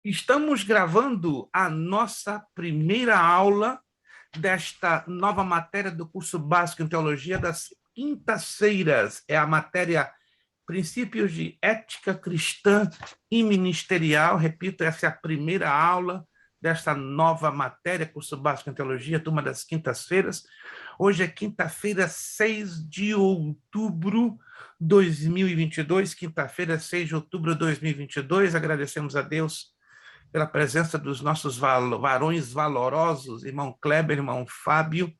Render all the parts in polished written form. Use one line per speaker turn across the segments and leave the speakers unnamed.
Estamos gravando a nossa primeira aula desta nova matéria do curso básico em teologia das quintas-feiras. É a matéria Princípios de Ética Cristã e Ministerial. Repito, essa é a primeira aula desta nova matéria, curso básico em teologia, turma das quintas-feiras. Hoje é quinta-feira, 6 de outubro de 2022, quinta-feira, 6 de outubro de 2022. Agradecemos a Deus pela presença dos nossos varões valorosos, irmão Kleber, irmão Fábio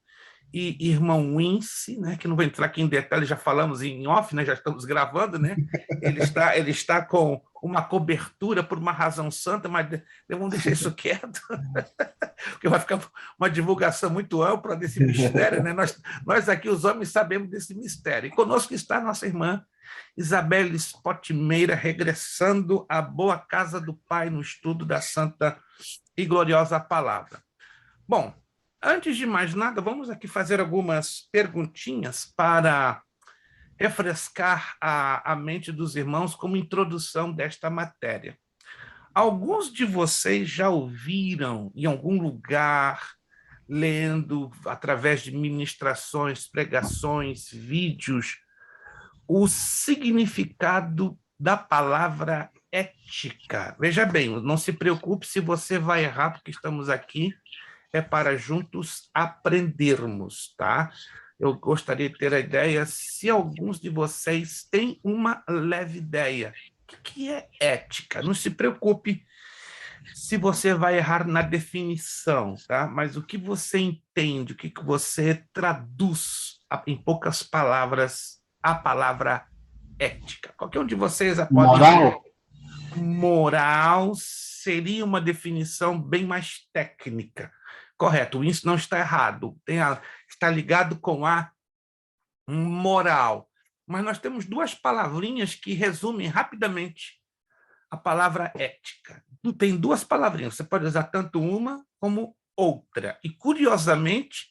e irmão Wince, né, que não vou entrar aqui em detalhes, já falamos em off, né, já estamos gravando, né? Ele está com uma cobertura por uma razão santa, mas vamos deixar isso quieto, porque vai ficar uma divulgação muito ampla desse mistério, né? Nós aqui, os homens, sabemos desse mistério. E conosco está a nossa irmã Isabelle Spotmeira, regressando à boa casa do Pai no estudo da Santa e Gloriosa Palavra. Bom, antes de mais nada, vamos aqui fazer algumas perguntinhas para refrescar a mente dos irmãos como introdução desta matéria. Alguns de vocês já ouviram em algum lugar, lendo através de ministrações, pregações, vídeos, o significado da palavra ética? Veja bem, não se preocupe se você vai errar, porque estamos aqui é para juntos aprendermos, tá? Eu gostaria de ter a ideia, se alguns de vocês têm uma leve ideia. O que é ética? Não se preocupe se você vai errar na definição, tá? Mas o que você entende, o que você traduz em poucas palavras a palavra ética? Qualquer um de vocês pode...
Moral?
Moral seria uma definição bem mais técnica. Correto, isso não está errado. Está ligado com a moral. Mas nós temos duas palavrinhas que resumem rapidamente a palavra ética. Tem duas palavrinhas, você pode usar tanto uma como outra. E, curiosamente,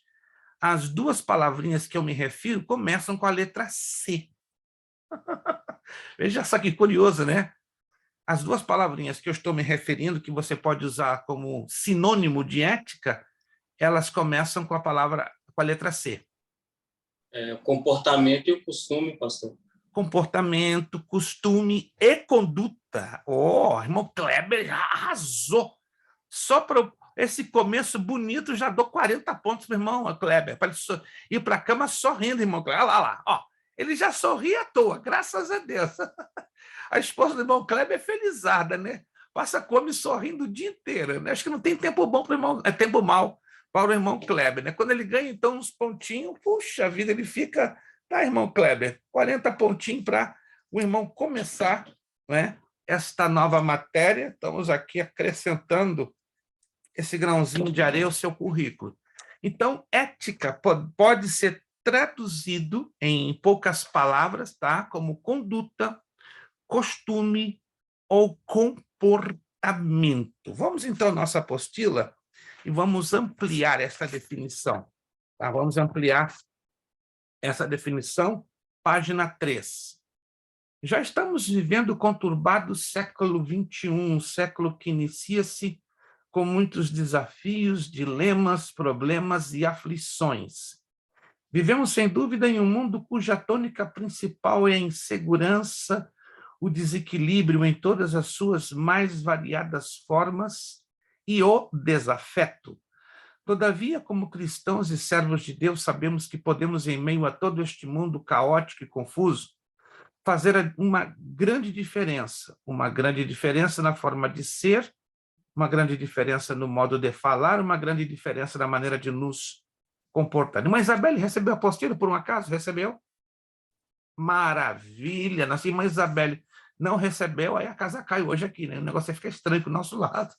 as duas palavrinhas que eu me refiro começam com a letra C. Veja só que curioso, né? As duas palavrinhas que eu estou me referindo, que você pode usar como sinônimo de ética, elas começam com a letra C.
Comportamento e costume, pastor.
Comportamento, costume e conduta. Oh, irmão Kleber já arrasou. Só para esse começo bonito, já dou 40 pontos, meu irmão Kleber, para ir para a cama sorrindo, irmão Kleber. Olha lá. Ó, ele já sorri à toa, graças a Deus. A esposa do irmão Kleber é felizarda, né? Passa, come sorrindo o dia inteiro, né? Acho que não tem tempo bom para o irmão, é tempo mal para o irmão Kleber, né? Quando ele ganha, então, uns pontinhos, puxa vida, ele fica... Tá, irmão Kleber, 40 pontinhos para o irmão começar, né, esta nova matéria. Estamos aqui acrescentando esse grãozinho de areia ao seu currículo. Então, ética pode ser traduzido em poucas palavras, tá? Como conduta, costume ou comportamento. Vamos, então, à nossa apostila e vamos ampliar essa definição. Tá? Vamos ampliar essa definição, página 3. Já estamos vivendo o conturbado século XXI, um século que inicia-se com muitos desafios, dilemas, problemas e aflições. Vivemos, sem dúvida, em um mundo cuja tônica principal é a insegurança, o desequilíbrio em todas as suas mais variadas formas e o desafeto. Todavia, como cristãos e servos de Deus, sabemos que podemos, em meio a todo este mundo caótico e confuso, fazer uma grande diferença na forma de ser, uma grande diferença no modo de falar, uma grande diferença na maneira de nos comportar. Irmã Isabelle, recebeu a apostila por um acaso? Recebeu? Maravilha! Nossa irmã Isabelle não recebeu, aí a casa cai hoje aqui, né? O negócio fica estranho para o nosso lado.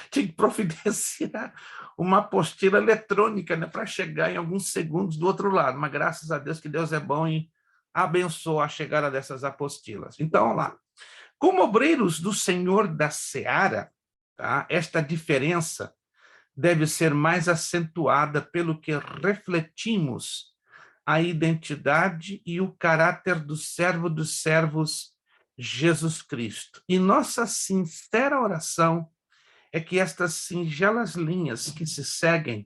Tinha que providenciar uma apostila eletrônica, né, para chegar em alguns segundos do outro lado, mas graças a Deus que Deus é bom e abençoa a chegada dessas apostilas. Então, vamos lá. Como obreiros do Senhor da Seara, tá, esta diferença deve ser mais acentuada pelo que refletimos a identidade e o caráter do servo dos servos Jesus Cristo. E nossa sincera oração é que estas singelas linhas que se seguem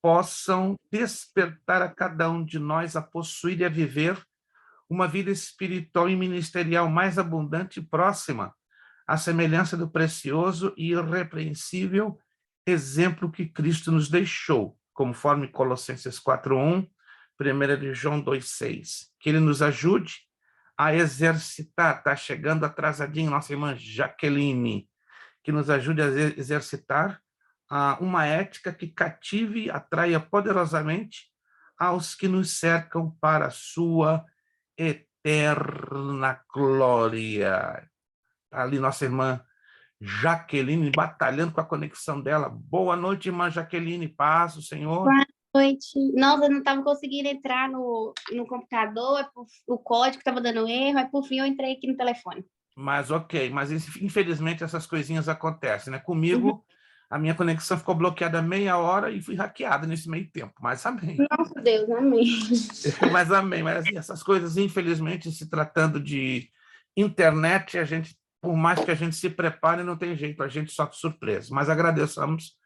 possam despertar a cada um de nós a possuir e a viver uma vida espiritual e ministerial mais abundante e próxima, à semelhança do precioso e irrepreensível exemplo que Cristo nos deixou, conforme Colossenses 4:1, 1 de João 2:6. Que ele nos ajude a exercitar, está chegando atrasadinho nossa irmã Jaqueline, que nos ajude a exercitar uma ética que cative e atraia poderosamente aos que nos cercam para a sua eterna glória. Ali nossa irmã Jaqueline batalhando com a conexão dela. Boa noite, irmã Jaqueline, paz do Senhor.
Boa noite. Nossa, eu não estava conseguindo entrar no computador, o código estava dando erro, aí por fim eu entrei aqui no telefone.
Mas ok, mas infelizmente essas coisinhas acontecem, né? Comigo, a minha conexão ficou bloqueada meia hora e fui hackeada nesse meio tempo, mas amém.
Nossa Deus, amém.
Mas amém, mas assim, essas coisas, infelizmente, se tratando de internet, a gente, por mais que a gente se prepare, não tem jeito, a gente sofre surpresa. Mas agradeçamos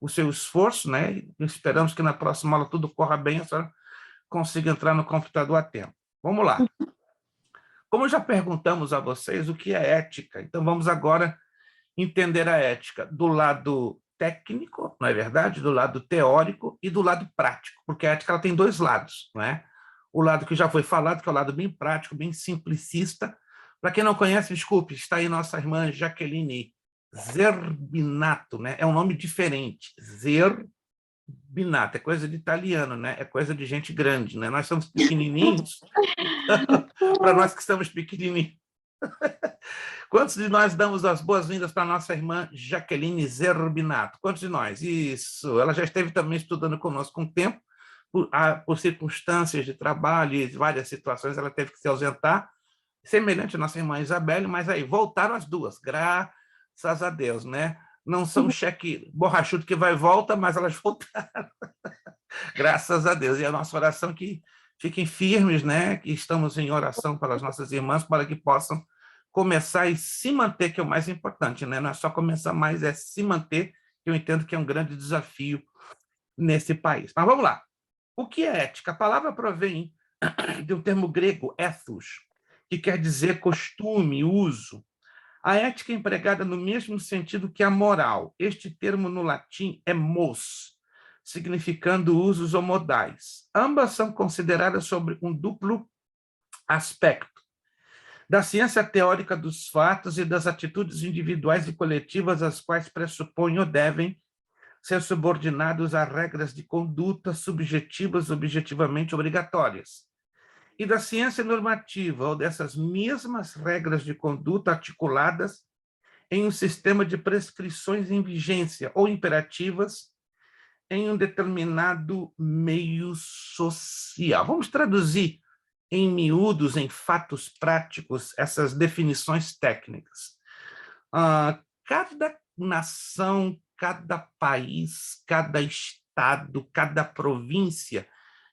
o seu esforço, né? E esperamos que na próxima aula tudo corra bem, a senhora consiga entrar no computador a tempo. Vamos lá. Como já perguntamos a vocês o que é ética, então vamos agora entender a ética do lado técnico, não é verdade? Do lado teórico e do lado prático, porque a ética ela tem dois lados, não é? O lado que já foi falado, que é o lado bem prático, bem simplicista. Para quem não conhece, desculpe, está aí nossa irmã Jaqueline Zerbinato, né? É um nome diferente, Zerbinato, é coisa de italiano, né? É coisa de gente grande, né? Nós somos pequenininhos, para nós que estamos pequenininhos. Quantos de nós damos as boas-vindas para a nossa irmã Jaqueline Zerbinato? Quantos de nós? Isso, ela já esteve também estudando conosco um tempo, por circunstâncias de trabalho e várias situações, ela teve que se ausentar, semelhante à nossa irmã Isabelle, mas aí voltaram as duas, graças a Deus, né? Não são cheque borrachudo que vai e volta, mas elas voltaram. Graças a Deus. E a nossa oração que fiquem firmes, né? Que estamos em oração para as nossas irmãs, para que possam começar e se manter, que é o mais importante, né? Não é só começar mais, é se manter, que eu entendo que é um grande desafio nesse país. Mas vamos lá. O que é ética? A palavra provém de um termo grego, ethos, que quer dizer costume, uso. A ética é empregada no mesmo sentido que a moral. Este termo no latim é mos, significando usos ou modais. Ambas são consideradas sobre um duplo aspecto: da ciência teórica dos fatos e das atitudes individuais e coletivas, as quais pressupõem ou devem ser subordinados a regras de conduta subjetivas, objetivamente obrigatórias. E da ciência normativa, ou dessas mesmas regras de conduta articuladas em um sistema de prescrições em vigência ou imperativas em um determinado meio social. Vamos traduzir em miúdos, em fatos práticos, essas definições técnicas. Cada nação, cada país, cada estado, cada província,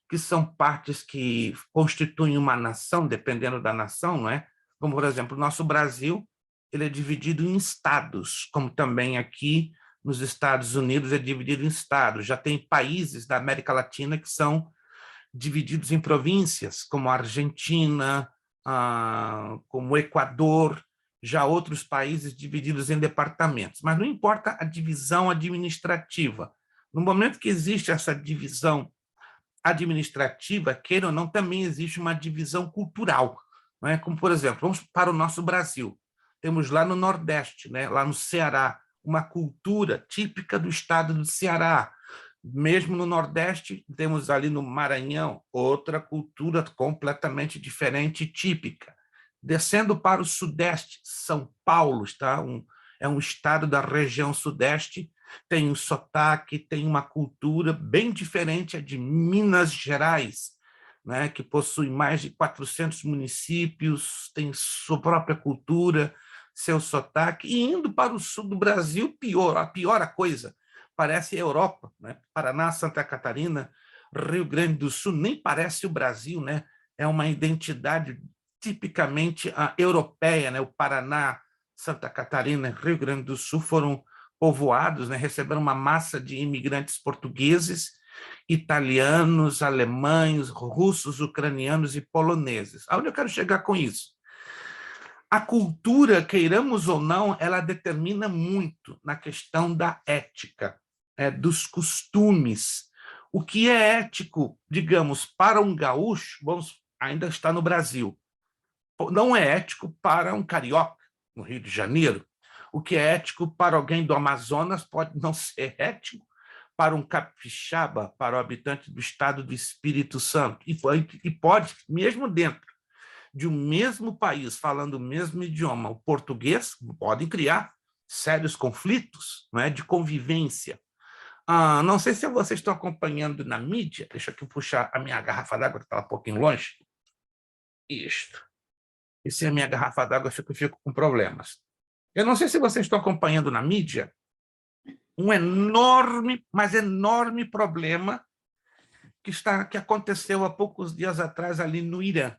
que são partes que constituem uma nação, dependendo da nação, não é? Como, por exemplo, o nosso Brasil, ele é dividido em estados, como também aqui nos Estados Unidos é dividido em estados. Já tem países da América Latina que são divididos em províncias, como a Argentina, como o Equador, já outros países divididos em departamentos. Mas não importa a divisão administrativa. No momento que existe essa divisão administrativa, queira ou não, também existe uma divisão cultural. Não é? Como, por exemplo, vamos para o nosso Brasil. Temos lá no Nordeste, né? Lá no Ceará, uma cultura típica do estado do Ceará. Mesmo no Nordeste, temos ali no Maranhão outra cultura completamente diferente e típica. Descendo para o Sudeste, São Paulo é um estado da região Sudeste, tem um sotaque, tem uma cultura bem diferente de Minas Gerais, né, que possui mais de 400 municípios, tem sua própria cultura, seu sotaque, e indo para o sul do Brasil, pior a coisa, parece a Europa, né? Paraná, Santa Catarina, Rio Grande do Sul, nem parece o Brasil, né? É uma identidade tipicamente europeia, né? O Paraná, Santa Catarina, Rio Grande do Sul foram povoados, né? Receberam uma massa de imigrantes portugueses, italianos, alemães, russos, ucranianos e poloneses. Aonde eu quero chegar com isso? A cultura, queiramos ou não, ela determina muito na questão da ética, dos costumes. O que é ético, digamos, para um gaúcho, ainda está no Brasil, não é ético para um carioca, no Rio de Janeiro. O que é ético para alguém do Amazonas pode não ser ético para um capixaba, para o habitante do estado do Espírito Santo. E pode, mesmo dentro de um mesmo país, falando o mesmo idioma, o português, podem criar sérios conflitos, não é, de convivência. Não sei se vocês estão acompanhando na mídia, deixa eu puxar a minha garrafa d'água, que está um pouquinho longe. Isto. E sem a minha garrafa d'água eu fico com problemas. Eu não sei se vocês estão acompanhando na mídia um enorme, mas enorme problema que aconteceu há poucos dias atrás ali no Irã.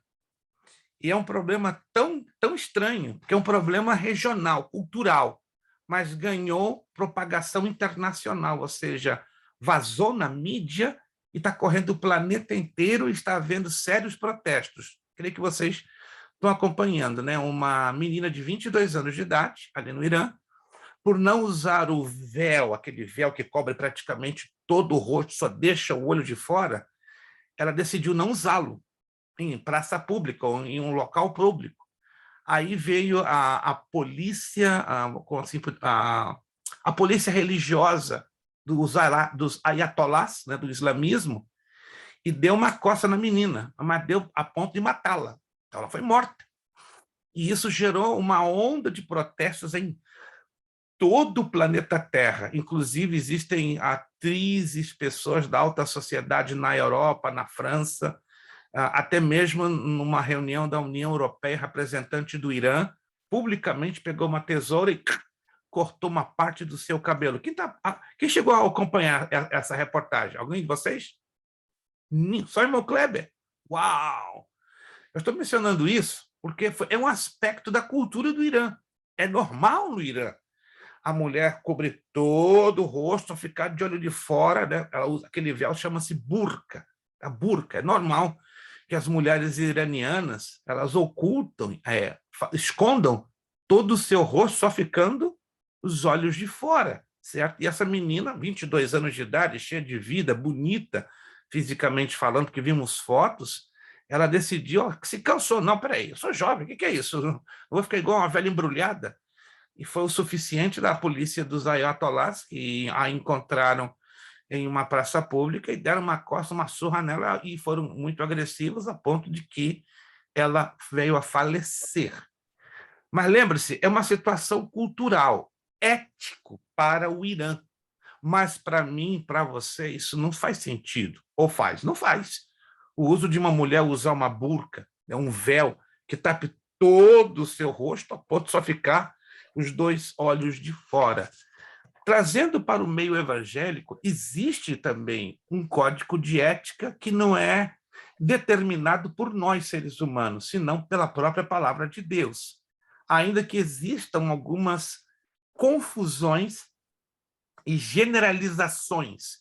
E é um problema tão estranho, que é um problema regional, cultural, mas ganhou propagação internacional, ou seja, vazou na mídia e está correndo o planeta inteiro e está havendo sérios protestos. Creio que vocês estão acompanhando, né? Uma menina de 22 anos de idade, ali no Irã, por não usar o véu, aquele véu que cobre praticamente todo o rosto, só deixa o olho de fora, ela decidiu não usá-lo em praça pública ou em um local público. Aí veio a polícia, a polícia religiosa dos ayatolás, né, do islamismo, e deu uma coça na menina, mas deu a ponto de matá-la. Então, ela foi morta. E isso gerou uma onda de protestos em todo o planeta Terra. Inclusive, existem atrizes, pessoas da alta sociedade na Europa, na França, até mesmo numa reunião da União Europeia, representante do Irã, publicamente pegou uma tesoura e cortou uma parte do seu cabelo. Quem chegou a acompanhar essa reportagem? Alguém de vocês? Só irmão Kleber? Uau! Eu estou mencionando isso porque é um aspecto da cultura do Irã. É normal no Irã a mulher cobrir todo o rosto, ficar de olho de fora, né? Ela usa aquele véu, chama-se burca. A burca é normal que as mulheres iranianas elas ocultam, escondam todo o seu rosto, só ficando os olhos de fora, certo? E essa menina, 22 anos de idade, cheia de vida, bonita, fisicamente falando, que vimos fotos, ela decidiu, se cansou, não, peraí, eu sou jovem, o que é isso? Eu vou ficar igual uma velha embrulhada. E foi o suficiente da polícia dos ayatolás, que a encontraram em uma praça pública e deram uma coça, uma surra nela e foram muito agressivos a ponto de que ela veio a falecer. Mas lembre-se, é uma situação cultural, ético para o Irã. Mas para mim, para você, isso não faz sentido. Ou faz? Não faz. O uso de uma mulher usar uma burca, um véu que tape todo o seu rosto a ponto de só ficar os dois olhos de fora. Trazendo para o meio evangélico, existe também um código de ética que não é determinado por nós, seres humanos, senão pela própria palavra de Deus. Ainda que existam algumas confusões e generalizações,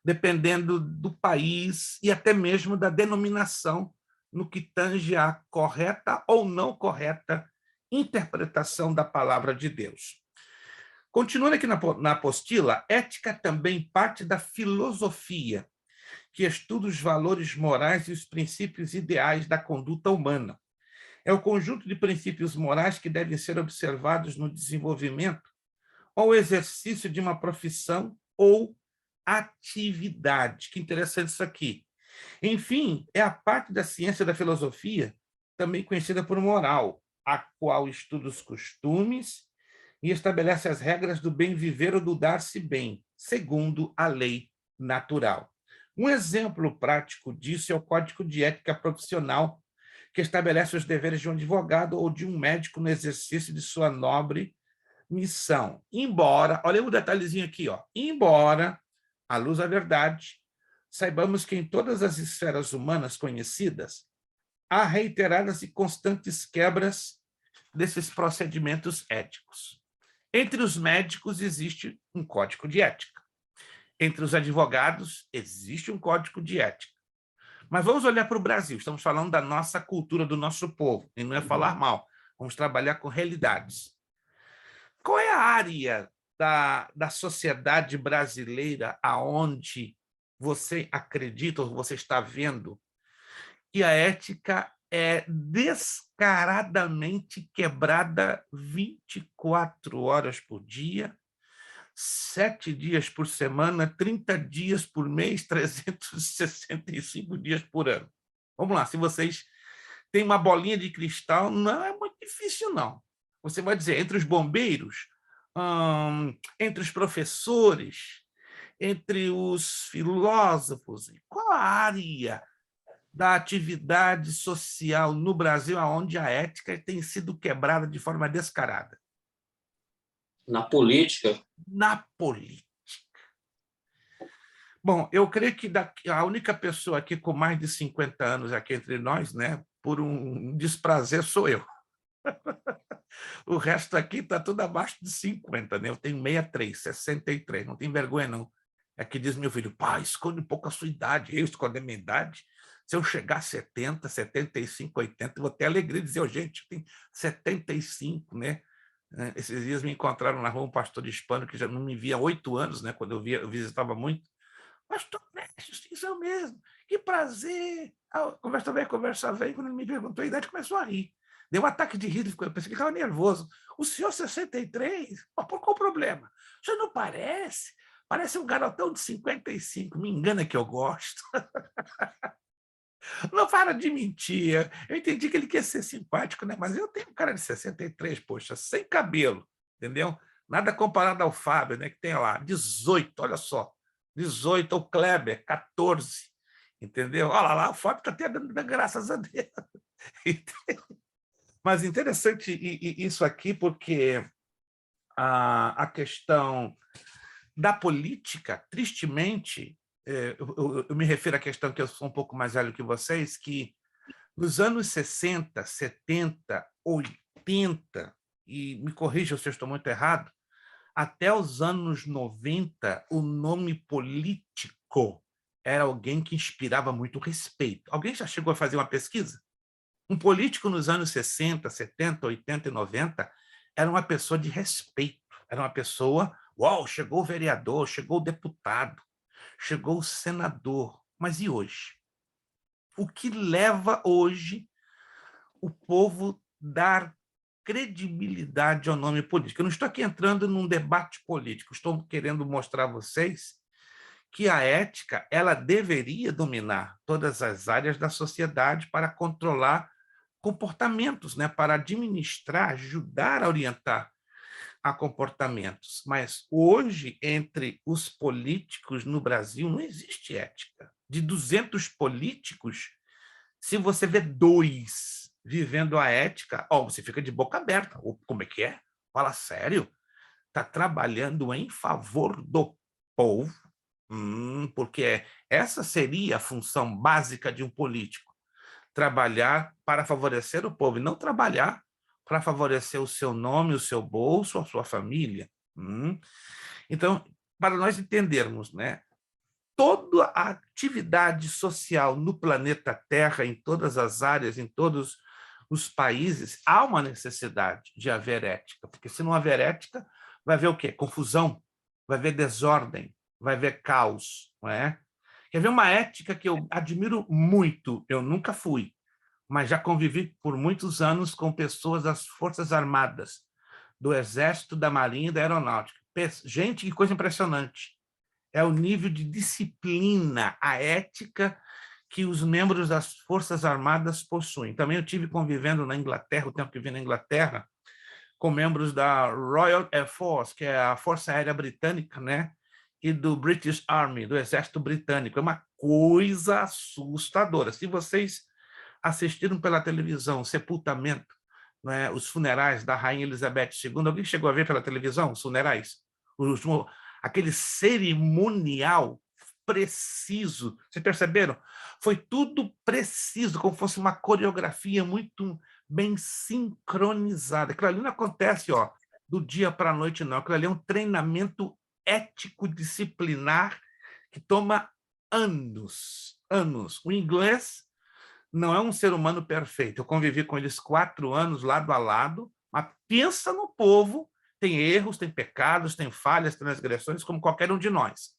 dependendo do país e até mesmo da denominação, no que tange à correta ou não correta interpretação da palavra de Deus. Continuando aqui na apostila, ética também parte da filosofia, que estuda os valores morais e os princípios ideais da conduta humana. É o conjunto de princípios morais que devem ser observados no desenvolvimento ou exercício de uma profissão ou atividade. Que interessante isso aqui. Enfim, é a parte da ciência da filosofia, também conhecida por moral, a qual estuda os costumes e estabelece as regras do bem viver ou do dar-se bem, segundo a lei natural. Um exemplo prático disso é o Código de Ética Profissional, que estabelece os deveres de um advogado ou de um médico no exercício de sua nobre missão. Embora, olha o detalhezinho aqui, embora, à luz da verdade, saibamos que em todas as esferas humanas conhecidas, há reiteradas e constantes quebras desses procedimentos éticos. Entre os médicos existe um código de ética. Entre os advogados existe um código de ética. Mas vamos olhar para o Brasil, estamos falando da nossa cultura, do nosso povo, e não é falar mal, vamos trabalhar com realidades. Qual é a área da sociedade brasileira aonde você acredita, ou você está vendo, que a ética é descaradamente quebrada 24 horas por dia, 7 dias por semana, 30 dias por mês, 365 dias por ano? Vamos lá, se vocês têm uma bolinha de cristal, não é muito difícil, não. Você vai dizer, entre os bombeiros, entre os professores, entre os filósofos, qual a área da atividade social no Brasil onde a ética tem sido quebrada de forma descarada?
Na política?
Na política. Bom, eu creio que a única pessoa aqui com mais de 50 anos aqui entre nós, né, por um desprazer, sou eu. O resto aqui está tudo abaixo de 50, né? Eu tenho 63, 63, não tem vergonha, não. É que diz meu filho, pai, esconde um pouco a sua idade. Eu escondo a minha idade. Se eu chegar a 70, 75, 80, eu vou ter alegria de dizer, oh, gente, tem 75, né? Esses dias me encontraram na rua um pastor hispano que já não me via há 8 anos, né? Quando eu visitava muito. Pastor Néstor, isso é o mesmo. Que prazer. Conversa bem, conversa bem. Quando ele me perguntou a idade, começou a rir. Deu um ataque de riso, eu pensei que estava nervoso. O senhor 63? Qual o problema? O senhor não parece? Parece um garotão de 55. Me engana que eu gosto. Não para de mentir. Eu entendi que ele quer ser simpático, né? Mas eu tenho um cara de 63, poxa, sem cabelo, entendeu? Nada comparado ao Fábio, né? Que tem lá 18, olha só. 18, o Kleber, 14, entendeu? Olha lá, o Fábio está até dando graças a Deus. Mas interessante isso aqui, porque a questão da política, tristemente, eu me refiro à questão que eu sou um pouco mais velho que vocês, que nos anos 60, 70, 80, e me corrija se eu estou muito errado, até os anos 90, o nome político era alguém que inspirava muito respeito. Alguém já chegou a fazer uma pesquisa? Um político nos anos 60, 70, 80 e 90 era uma pessoa de respeito, era uma pessoa, uau, chegou o vereador, chegou o deputado, chegou o senador. Mas e hoje? O que leva hoje o povo dar credibilidade ao nome político? Eu não estou aqui entrando num debate político, estou querendo mostrar a vocês que a ética ela deveria dominar todas as áreas da sociedade para controlar comportamentos, né? Para administrar, ajudar a orientar a comportamentos. Mas hoje, entre os políticos no Brasil, não existe ética. De 200 políticos, se você vê 2 vivendo a ética, você fica de boca aberta. Como é que é? Fala sério? Está trabalhando em favor do povo? Porque essa seria a função básica de um político. Trabalhar para favorecer o povo, e não trabalhar para favorecer o seu nome, o seu bolso, a sua família. Então, para nós entendermos, né, toda a atividade social no planeta Terra, em todas as áreas, em todos os países, há uma necessidade de haver ética, porque se não haver ética, vai haver o quê? Confusão, vai haver desordem, vai haver caos, não é? Quer ver uma ética que eu admiro muito? Eu nunca fui, mas já convivi por muitos anos com pessoas das Forças Armadas, do Exército, da Marinha e da Aeronáutica. Gente, que coisa impressionante. É o nível de disciplina, a ética que os membros das Forças Armadas possuem. Também eu tive convivendo na Inglaterra, o tempo que vim na Inglaterra, com membros da Royal Air Force, que é a Força Aérea Britânica, né? E do British Army, do Exército Britânico. É uma coisa assustadora. Se vocês assistiram pela televisão o sepultamento, né, os funerais da Rainha Elizabeth II, alguém chegou a ver pela televisão os funerais? Aquele cerimonial preciso. Vocês perceberam? Foi tudo preciso, como fosse uma coreografia muito bem sincronizada. Aquilo ali não acontece, ó, do dia para a noite, não. Aquilo ali é um treinamento ético-disciplinar que toma anos, anos. O inglês não é um ser humano perfeito. Eu convivi com eles 4 anos, lado a lado, mas pensa no povo, tem erros, tem pecados, tem falhas, transgressões, como qualquer um de nós.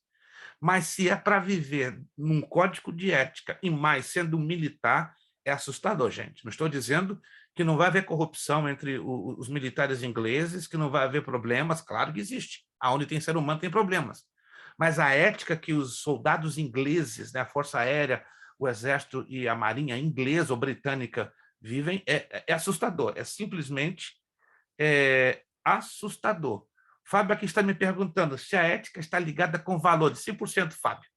Mas se é para viver num código de ética, e mais sendo um militar, é assustador, gente. Não estou dizendo que não vai haver corrupção entre os militares ingleses, que não vai haver problemas, claro que existe. Aonde tem ser humano tem problemas. Mas a ética que os soldados ingleses, né, a Força Aérea, o Exército e a Marinha inglesa ou britânica vivem é assustador, é simplesmente assustador. Fábio aqui está me perguntando se a ética está ligada com valores. 100%, Fábio.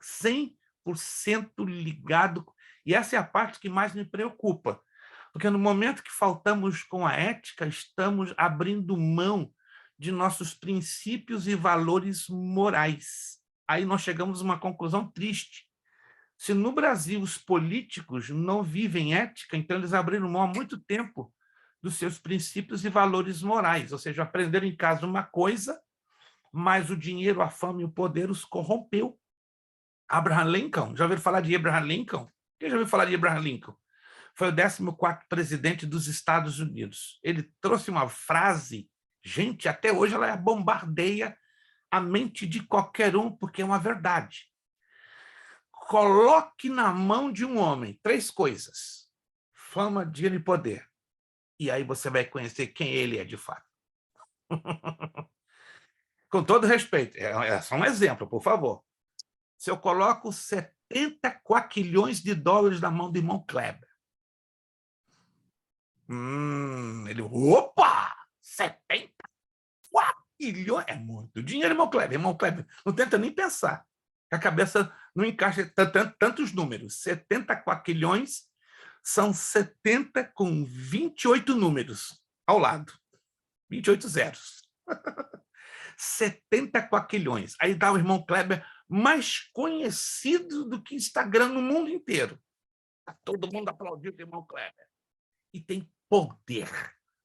100% ligado. E essa é a parte que mais me preocupa. Porque no momento que faltamos com a ética, estamos abrindo mão de nossos princípios e valores morais. Aí nós chegamos a uma conclusão triste. Se no Brasil os políticos não vivem ética, então eles abriram mão há muito tempo dos seus princípios e valores morais, ou seja, aprenderam em casa uma coisa, mas o dinheiro, a fama e o poder os corrompeu. Abraham Lincoln, já ouviram falar de Abraham Lincoln? Quem já ouviu falar de Abraham Lincoln? Foi o 14º presidente dos Estados Unidos. Ele trouxe uma frase, gente, até hoje ela bombardeia a mente de qualquer um, porque é uma verdade. Coloque na mão de um homem 3 coisas: fama, dinheiro e poder. E aí você vai conhecer quem ele é de fato. Com todo respeito, é só um exemplo, por favor. Se eu coloco 70 quaquilhões de dólares na mão do irmão Kleber, ele, opa, 70 quaquilhões, é muito dinheiro, irmão Kleber. Irmão Kleber, não tenta nem pensar. A cabeça não encaixa tantos números. 70 quaquilhões são 70 com 28 números ao lado. 28 zeros. 70 quaquilhões. Aí dá o irmão Kleber mais conhecido do que Instagram no mundo inteiro. Tá todo mundo aplaudindo o irmão Kleber. E tem poder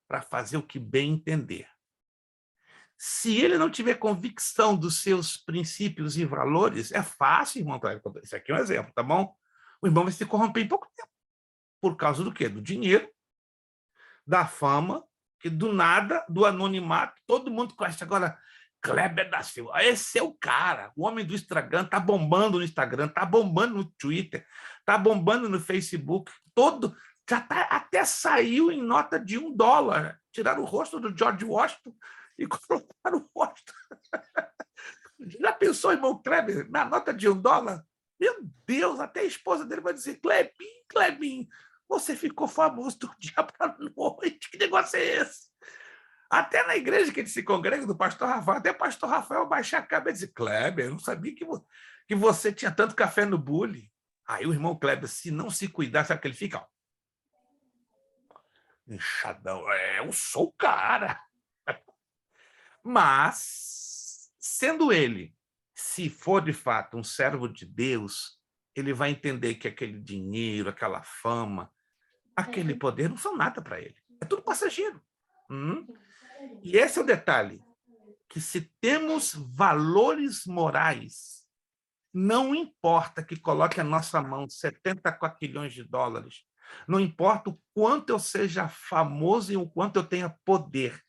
para fazer o que bem entender. Se ele não tiver convicção dos seus princípios e valores, é fácil, irmão Kleber. Isso aqui é um exemplo, tá bom? O irmão vai se corromper em pouco tempo. Por causa do quê? Do dinheiro, da fama, que do nada, do anonimato, todo mundo conhece agora Kleber da Silva. Esse é o cara, o homem do Instagram, está bombando no Instagram, está bombando no Twitter, está bombando no Facebook, até saiu em nota de $1. Tiraram o rosto do George Washington e colocaram o rosto. Já pensou, irmão Kleber, na nota de $1? Meu Deus, até a esposa dele vai dizer: Klebinho, você ficou famoso do dia para a noite. Que negócio é esse? Até na igreja que ele se congrega, do pastor Rafael, até o pastor Rafael baixar a cabeça e dizer: Kleber, eu não sabia que você tinha tanto café no bule. Aí o irmão Kleber, se não se cuidar, sabe que ele fica? Ó, inchadão. Eu sou o cara. Mas, sendo ele, se for de fato um servo de Deus, ele vai entender que aquele dinheiro, aquela fama, aquele poder não são nada para ele. É tudo passageiro. E esse é o detalhe, que se temos valores morais, não importa que coloque a nossa mão 70 quaquilhões de dólares, não importa o quanto eu seja famoso e o quanto eu tenha poder,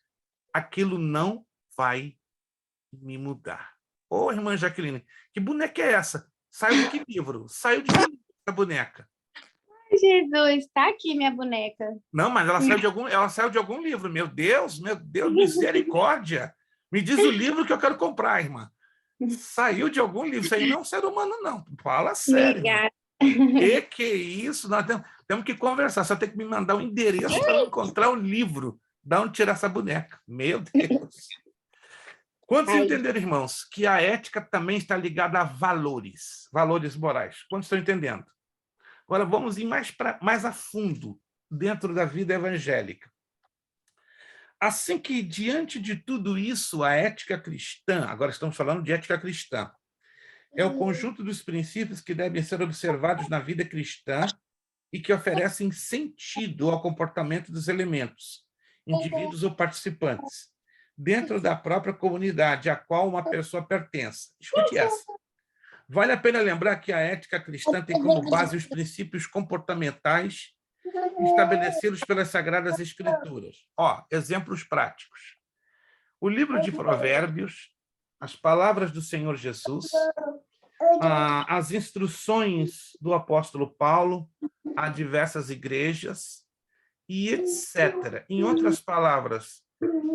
aquilo não vai me mudar. Ô, irmã Jaqueline, que boneca é essa? Saiu de que livro? Saiu de que livro essa boneca?
Jesus, está aqui minha boneca.
Não, mas ela saiu de algum livro. Meu Deus, misericórdia. Me diz o livro que eu quero comprar, irmã. Saiu de algum livro. Isso aí não é um ser humano, não. Fala sério. Que é isso? Nós temos que conversar. Só tem que me mandar um endereço para encontrar um livro. De onde tirar essa boneca? Meu Deus. Quantos entenderam, irmãos, que a ética também está ligada a valores morais? Quantos estão entendendo? Agora vamos ir mais a fundo dentro da vida evangélica. Assim que, diante de tudo isso, a ética cristã, agora estamos falando de ética cristã, É o conjunto dos princípios que devem ser observados na vida cristã e que oferecem sentido ao comportamento dos elementos, indivíduos ou participantes, dentro da própria comunidade a qual uma pessoa pertence. Escute essa. Vale a pena lembrar que a ética cristã tem como base os princípios comportamentais estabelecidos pelas Sagradas Escrituras. Exemplos práticos. O livro de Provérbios, as palavras do Senhor Jesus, as instruções do apóstolo Paulo a diversas igrejas e etc. Em outras palavras,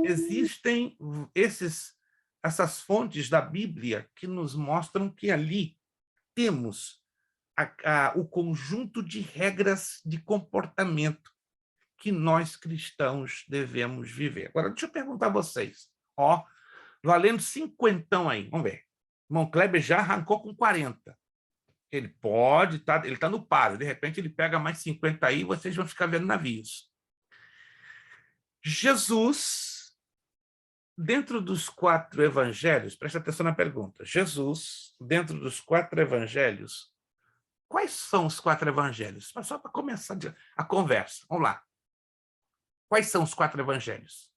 existem essas fontes da Bíblia que nos mostram que ali temos o conjunto de regras de comportamento que nós cristãos devemos viver. Agora, deixa eu perguntar a vocês. Valendo 50 aí, vamos ver. Irmão Kleber já arrancou com 40. Ele pode, ele está no paro. De repente, ele pega mais 50 aí e vocês vão ficar vendo navios. Jesus, dentro dos 4 evangelhos, presta atenção na pergunta. Jesus, dentro dos 4 evangelhos, quais são os 4 evangelhos? Só para começar a conversa. Vamos lá. Quais são os 4 evangelhos?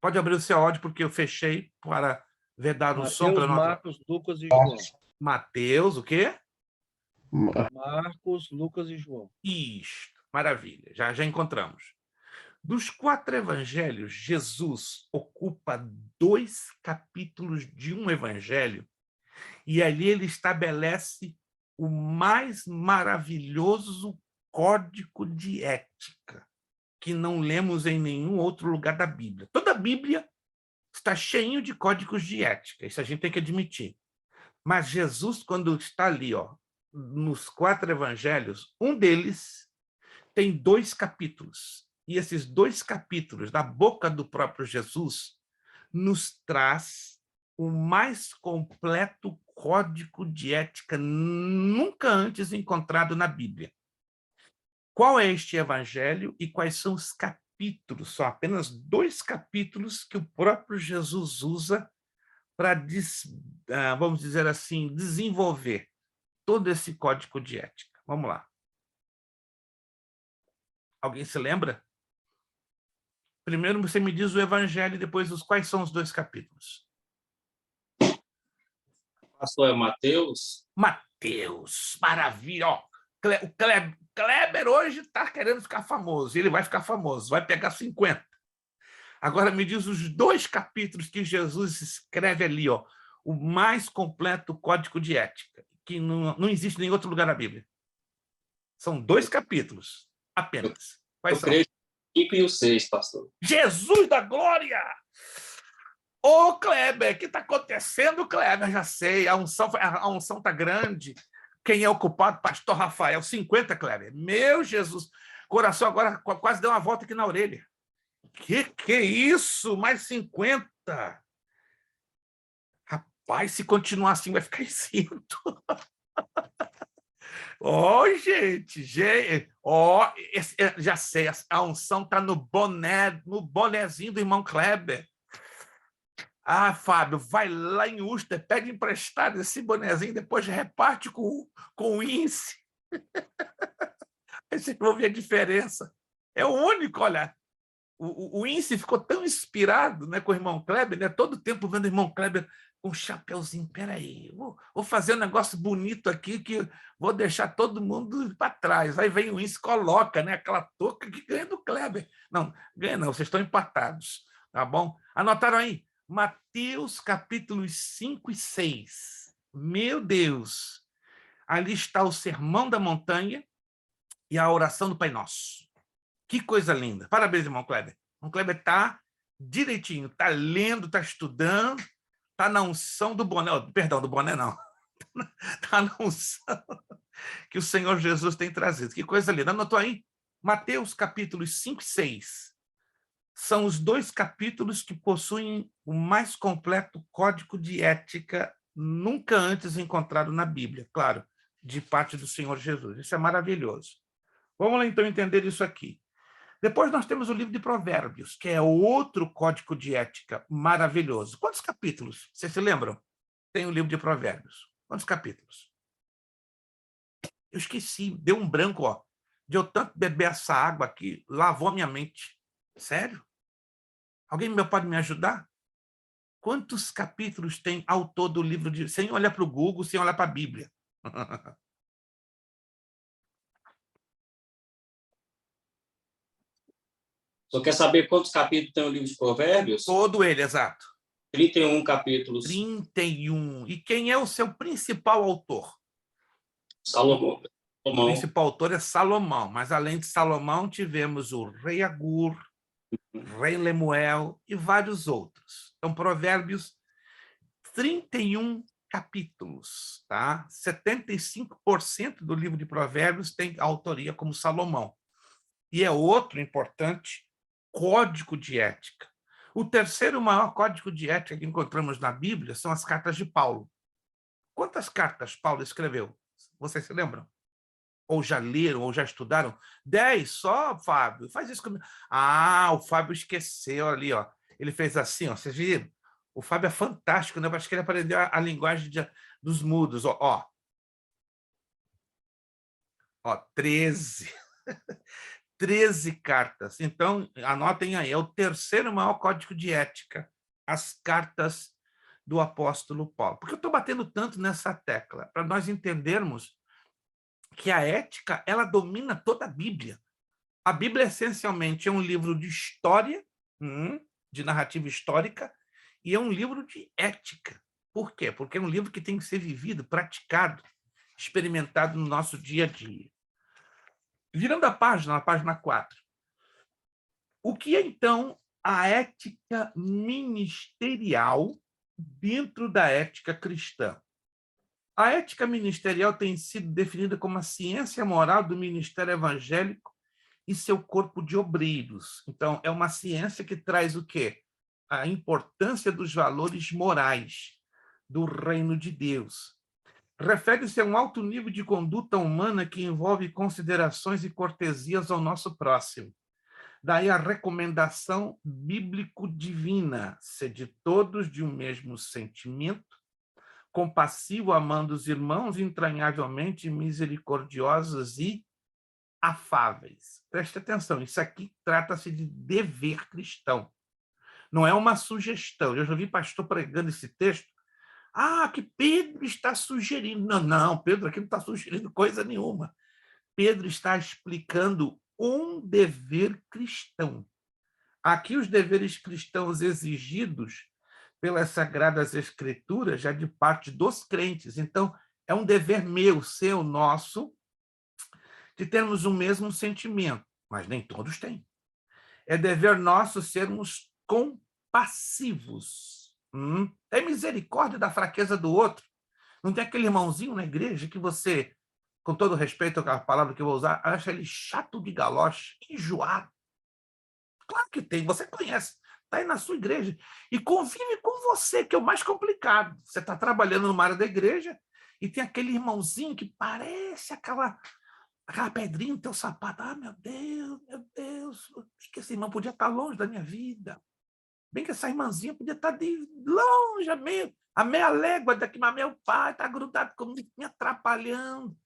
Pode abrir o seu áudio, porque eu fechei para vedar o som.
Mateus, Marcos, Lucas e João.
Mateus, o quê?
Marcos, Lucas e João.
Isto, maravilha, já encontramos. Dos 4 evangelhos, Jesus ocupa 2 capítulos de um evangelho e ali ele estabelece o mais maravilhoso código de ética que não lemos em nenhum outro lugar da Bíblia. Toda a Bíblia está cheia de códigos de ética, isso a gente tem que admitir. Mas Jesus, quando está ali, nos 4 evangelhos, um deles tem 2 capítulos. E esses 2 capítulos, da boca do próprio Jesus, nos traz o mais completo código de ética nunca antes encontrado na Bíblia. Qual é este evangelho e quais são os capítulos? São apenas 2 capítulos que o próprio Jesus usa para, vamos dizer assim, desenvolver todo esse código de ética. Vamos lá. Alguém se lembra? Primeiro você me diz o evangelho e depois quais são os 2 capítulos.
Pastor, é Mateus?
Mateus, maravilha. O Kleber hoje está querendo ficar famoso. Ele vai ficar famoso, vai pegar 50. Agora me diz os 2 capítulos que Jesus escreve ali, o mais completo código de ética, que não existe em nenhum outro lugar na Bíblia. São 2 capítulos, apenas. Quais são?
Creio 5 e o 6, pastor.
Jesus da glória! Ô, Kleber, o que está acontecendo, Kleber? Já sei, a unção está grande. Quem é o culpado? Pastor Rafael. 50, Kleber. Meu Jesus! O coração agora quase deu uma volta aqui na orelha. Que é isso? Mais 50? Rapaz, se continuar assim, vai ficar em 100. Gente, já sei, a unção está no bonézinho do irmão Kleber. Fábio, vai lá em Uster, pede emprestado esse bonézinho, depois reparte com o índice. Aí vocês vão ver a diferença. É o único, olha. O índice ficou tão inspirado, né, com o irmão Kleber, né, todo o tempo vendo o irmão Kleber com um chapeuzinho. Peraí, vou fazer um negócio bonito aqui que vou deixar todo mundo para trás. Aí vem o índice, coloca, né, aquela touca que ganha do Kleber. Não, ganha não, vocês estão empatados, tá bom? Anotaram aí? Mateus capítulos 5 e 6. Meu Deus! Ali está o Sermão da Montanha e a oração do Pai Nosso. Que coisa linda. Parabéns, irmão Kleber. O irmão Kleber está direitinho, está lendo, está estudando, está na unção do boné. Perdão, do boné não. Está na unção que o Senhor Jesus tem trazido. Que coisa linda. Anotou aí? Mateus capítulos 5 e 6. São os 2 capítulos que possuem o mais completo código de ética nunca antes encontrado na Bíblia. Claro, de parte do Senhor Jesus. Isso é maravilhoso. Vamos lá, então, entender isso aqui. Depois nós temos o livro de Provérbios, que é outro código de ética maravilhoso. Quantos capítulos? Vocês se lembram? Tem o livro de Provérbios. Quantos capítulos? Eu esqueci, deu um branco, ó. De eu tanto beber essa água aqui, lavou a minha mente. Sério? Alguém pode me ajudar? Quantos capítulos tem ao todo o livro de... Sem olhar para o Google, sem olhar para a Bíblia.
Você quer saber quantos capítulos tem o livro de Provérbios?
Todo ele, exato.
31 capítulos.
31. E quem é o seu principal autor?
Salomão.
O principal autor é Salomão, mas além de Salomão, tivemos o rei Agur, rei Lemuel e vários outros. Então, Provérbios, 31 capítulos, tá? 75% do livro de Provérbios tem autoria como Salomão. E é outro importante código de ética. O terceiro maior código de ética que encontramos na Bíblia são as cartas de Paulo. Quantas cartas Paulo escreveu? Vocês se lembram? Ou já leram, ou já estudaram? 10 só, Fábio? Faz isso comigo. Ah, o Fábio esqueceu ali, ó. Ele fez assim, ó. Vocês viram? O Fábio é fantástico, né? Acho que ele aprendeu a linguagem dos mudos. Ó, 13. 13 cartas. Então, anotem aí, é o terceiro maior código de ética, as cartas do apóstolo Paulo. Por que eu estou batendo tanto nessa tecla? Para nós entendermos que a ética, ela domina toda a Bíblia. A Bíblia, essencialmente, é um livro de história, de narrativa histórica, e é um livro de ética. Por quê? Porque é um livro que tem que ser vivido, praticado, experimentado no nosso dia a dia. Virando a página, na página 4. O que é, então, a ética ministerial dentro da ética cristã? A ética ministerial tem sido definida como a ciência moral do ministério evangélico e seu corpo de obreiros. Então, é uma ciência que traz o quê? A importância dos valores morais do reino de Deus. Refere-se a um alto nível de conduta humana que envolve considerações e cortesias ao nosso próximo. Daí a recomendação bíblico-divina, sede todos de um mesmo sentimento, compassivo, amando os irmãos, entranhavelmente misericordiosos e afáveis. Preste atenção, isso aqui trata-se de dever cristão. Não é uma sugestão. Eu já vi pastor pregando esse texto. Que Pedro está sugerindo. Não, Pedro aqui não está sugerindo coisa nenhuma. Pedro está explicando um dever cristão. Aqui os deveres cristãos exigidos pelas Sagradas Escrituras já de parte dos crentes. Então, é um dever meu, seu, nosso, de termos o mesmo sentimento, mas nem todos têm. É dever nosso sermos compassivos. Tem misericórdia da fraqueza do outro. Não tem aquele irmãozinho na igreja que você, com todo respeito à palavra que eu vou usar, acha ele chato de galoche, enjoado. Claro que tem, você conhece, está aí na sua igreja e convive com você, que é o mais complicado. Você está trabalhando numa área da igreja e tem aquele irmãozinho que parece aquela pedrinha no teu sapato. Meu Deus, acho que esse irmão podia estar longe da minha vida. Bem que essa irmãzinha podia estar de longe, a meia légua daqui, mas meu pai está grudado comigo, me atrapalhando.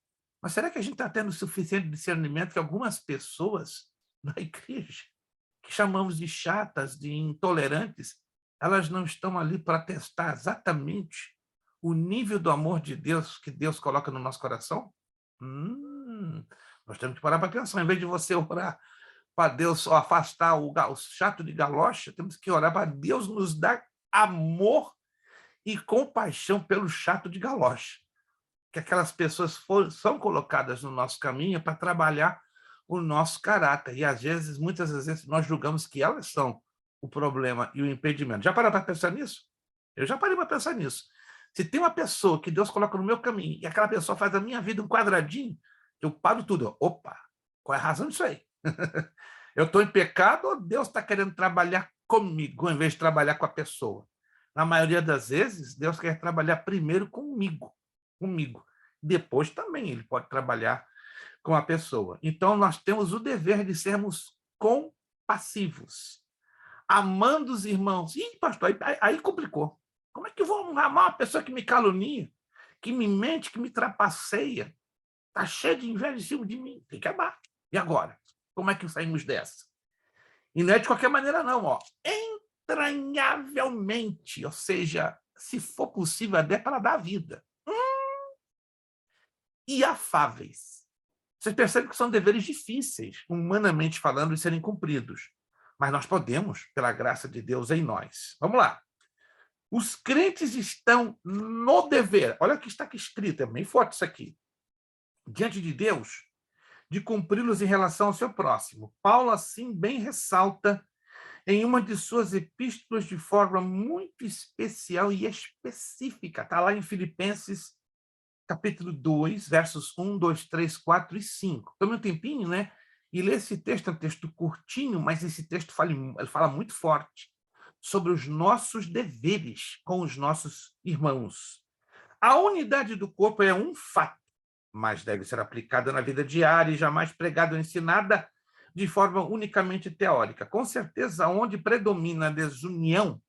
Mas será que a gente está tendo suficiente discernimento que algumas pessoas na igreja, que chamamos de chatas, de intolerantes, elas não estão ali para testar exatamente o nível do amor de Deus que Deus coloca no nosso coração? Nós temos que parar para pensar. Em vez de você orar para Deus afastar o chato de galocha, temos que orar para Deus nos dar amor e compaixão pelo chato de galocha. Que aquelas pessoas são colocadas no nosso caminho para trabalhar o nosso caráter. E, às vezes, muitas vezes, nós julgamos que elas são o problema e o impedimento. Já parou para pensar nisso? Eu já parei para pensar nisso. Se tem uma pessoa que Deus coloca no meu caminho e aquela pessoa faz da minha vida um quadradinho, eu paro tudo. Opa, qual é a razão disso aí? Eu estou em pecado ou Deus está querendo trabalhar comigo, em vez de trabalhar com a pessoa? Na maioria das vezes, Deus quer trabalhar primeiro comigo. Depois também ele pode trabalhar com a pessoa. Então, nós temos o dever de sermos compassivos, amando os irmãos. Pastor, aí complicou. Como é que eu vou amar uma pessoa que me calunia, que me mente, que me trapaceia, está cheio de inveja em cima de mim, tem que acabar. E agora? Como é que saímos dessa? E não é de qualquer maneira, não, ó. Entranhavelmente, ou seja, se for possível, até para dar vida. E afáveis. Vocês percebem que são deveres difíceis, humanamente falando, de serem cumpridos. Mas nós podemos, pela graça de Deus em nós. Vamos lá. Os crentes estão no dever. Olha o que está aqui escrito, é bem forte isso aqui. Diante de Deus, de cumpri-los em relação ao seu próximo. Paulo, assim, bem ressalta em uma de suas epístolas de forma muito especial e específica. Está lá em Filipenses, capítulo 2, versos 1, 2, 3, 4 e 5. Tome um tempinho, né? E lê esse texto, é um texto curtinho, mas esse texto fala muito forte sobre os nossos deveres com os nossos irmãos. A unidade do corpo é um fato, mas deve ser aplicada na vida diária e jamais pregada ou ensinada de forma unicamente teórica. Com certeza, onde predomina a desunião,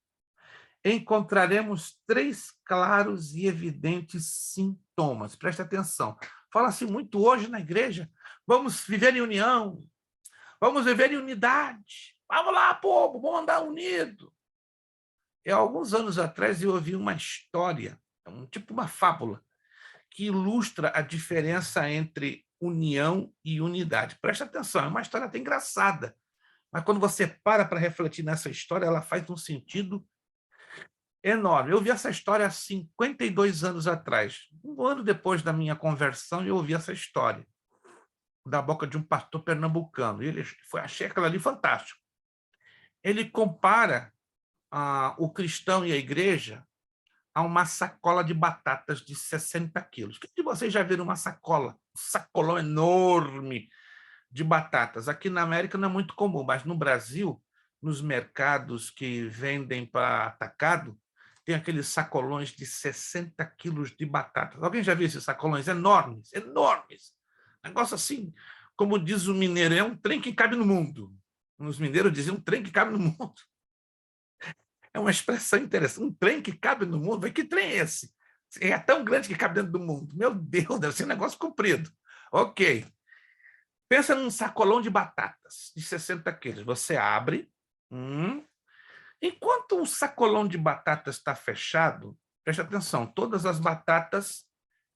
encontraremos 3 claros e evidentes sintomas. Preste atenção. Fala-se muito hoje na igreja, vamos viver em união, vamos viver em unidade. Vamos lá, povo, vamos andar unido. Alguns anos atrás eu ouvi uma história, tipo uma fábula, que ilustra a diferença entre união e unidade. Preste atenção, é uma história até engraçada, mas quando você para refletir nessa história, ela faz um sentido enorme. Eu ouvi essa história há 52 anos atrás. Um ano depois da minha conversão, eu ouvi essa história da boca de um pastor pernambucano. Achei aquilo ali fantástico. Ele compara o cristão e a igreja a uma sacola de batatas de 60 quilos. Quem de vocês já viram uma sacola? Um sacolão enorme de batatas. Aqui na América não é muito comum, mas no Brasil, nos mercados que vendem para atacado, tem aqueles sacolões de 60 quilos de batatas. Alguém já viu esses sacolões enormes? Enormes! Negócio assim, como diz o mineiro, é um trem que cabe no mundo. Os mineiros diziam um trem que cabe no mundo. É uma expressão interessante. Um trem que cabe no mundo. Que trem é esse? É tão grande que cabe dentro do mundo. Meu Deus, deve ser um negócio comprido. Ok. Pensa num sacolão de batatas de 60 quilos. Você abre. Enquanto o sacolão de batatas está fechado, preste atenção, todas as batatas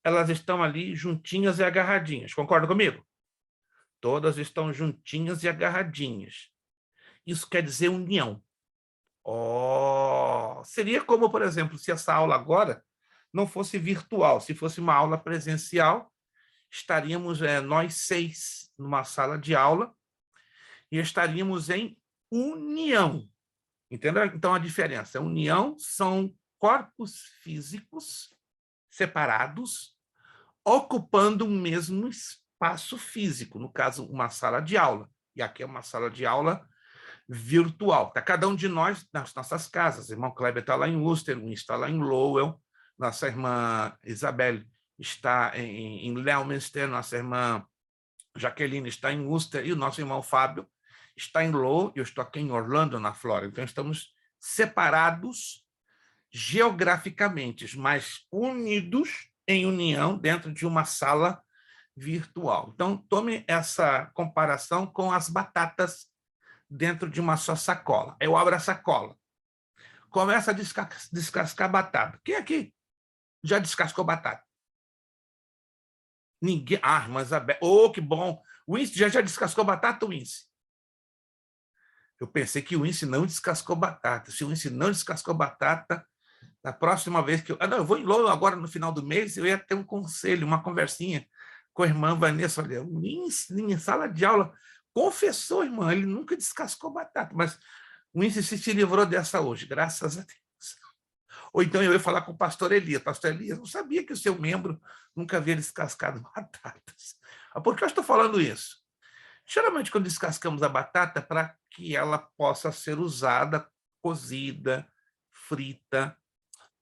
elas estão ali juntinhas e agarradinhas. Concorda comigo? Todas estão juntinhas e agarradinhas. Isso quer dizer união. Seria como, por exemplo, se essa aula agora não fosse virtual, se fosse uma aula presencial, estaríamos nós 6 numa sala de aula e estaríamos em união. Entendeu? Então, a diferença. A união são corpos físicos separados, ocupando o mesmo espaço físico, no caso, uma sala de aula. E aqui é uma sala de aula virtual. Está cada um de nós nas nossas casas. O irmão Kleber está lá em Worcester, o está lá em Lowell, nossa irmã Isabelle está em Leominster, nossa irmã Jaqueline está em Worcester e o nosso irmão Fábio está em Lowell, eu estou aqui em Orlando, na Flórida. Então, estamos separados geograficamente, mas unidos em união dentro de uma sala virtual. Então, tome essa comparação com as batatas dentro de uma só sacola. Eu abro a sacola, começa a descascar batata. Quem aqui já descascou batata? Ninguém. Irmã Isabel. Que bom. O Wince já descascou batata, Wince? Eu pensei que o Wince não descascou batata. Se o Wince não descascou batata, na próxima vez que eu... eu vou em Lowell agora no final do mês, eu ia ter um conselho, uma conversinha com a irmã Vanessa. Olha, o Wince, em sala de aula, confessou, irmã, ele nunca descascou batata, mas o Wince se livrou dessa hoje, graças a Deus. Ou então eu ia falar com o pastor Elias. Pastor Elias, não sabia que o seu membro nunca havia descascado batatas. Por que eu estou falando isso? Geralmente, quando descascamos a batata, para que ela possa ser usada, cozida, frita,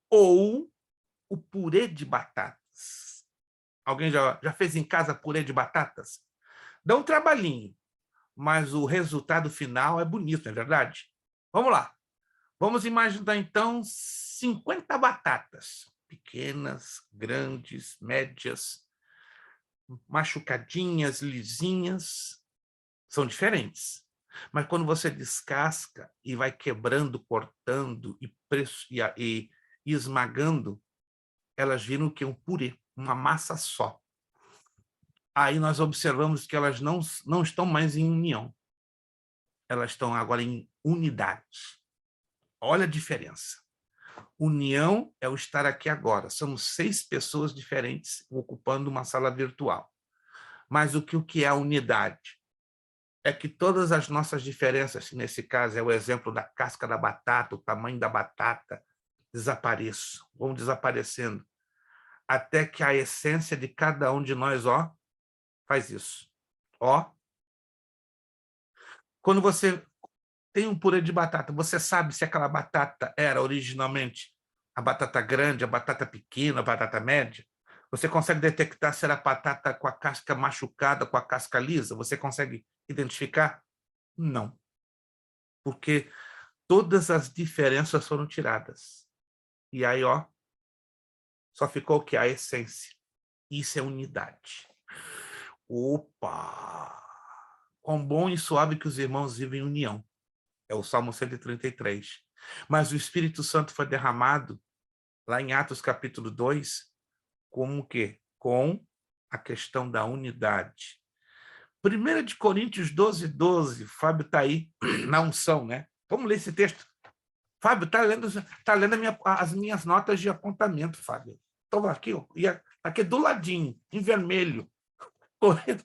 ou o purê de batatas. Alguém já fez em casa purê de batatas? Dá um trabalhinho, mas o resultado final é bonito, não é verdade? Vamos lá. Vamos imaginar, então, 50 batatas. pequenas, grandes, médias, machucadinhas, lisinhas, são diferentes. Mas quando você descasca e vai quebrando, cortando e esmagando, elas viram o quê? Um purê, uma massa só. Aí nós observamos que elas não estão mais em união. Elas estão agora em unidade. Olha a diferença. União é o estar aqui agora. Somos 6 pessoas diferentes ocupando uma sala virtual. Mas o que é a unidade? É que todas as nossas diferenças, nesse caso é o exemplo da casca da batata, o tamanho da batata, desapareçam, vão desaparecendo, até que a essência de cada um de nós, faz isso. Quando você tem um purê de batata, você sabe se aquela batata era originalmente a batata grande, a batata pequena, a batata média? Você consegue detectar se era a batata com a casca machucada, com a casca lisa? Você consegue identificar? Não. Porque todas as diferenças foram tiradas. E aí, só ficou o que? A essência. Isso é unidade. Opa! Quão bom e suave que os irmãos vivem em união. É o Salmo 133. Mas o Espírito Santo foi derramado lá em Atos capítulo 2, como o quê? Com a questão da unidade. 1 de Coríntios 12, 12, Fábio está aí na unção, né? Vamos ler esse texto. Fábio, está lendo as minhas notas de apontamento, Fábio. Estou aqui, aqui do ladinho, em vermelho.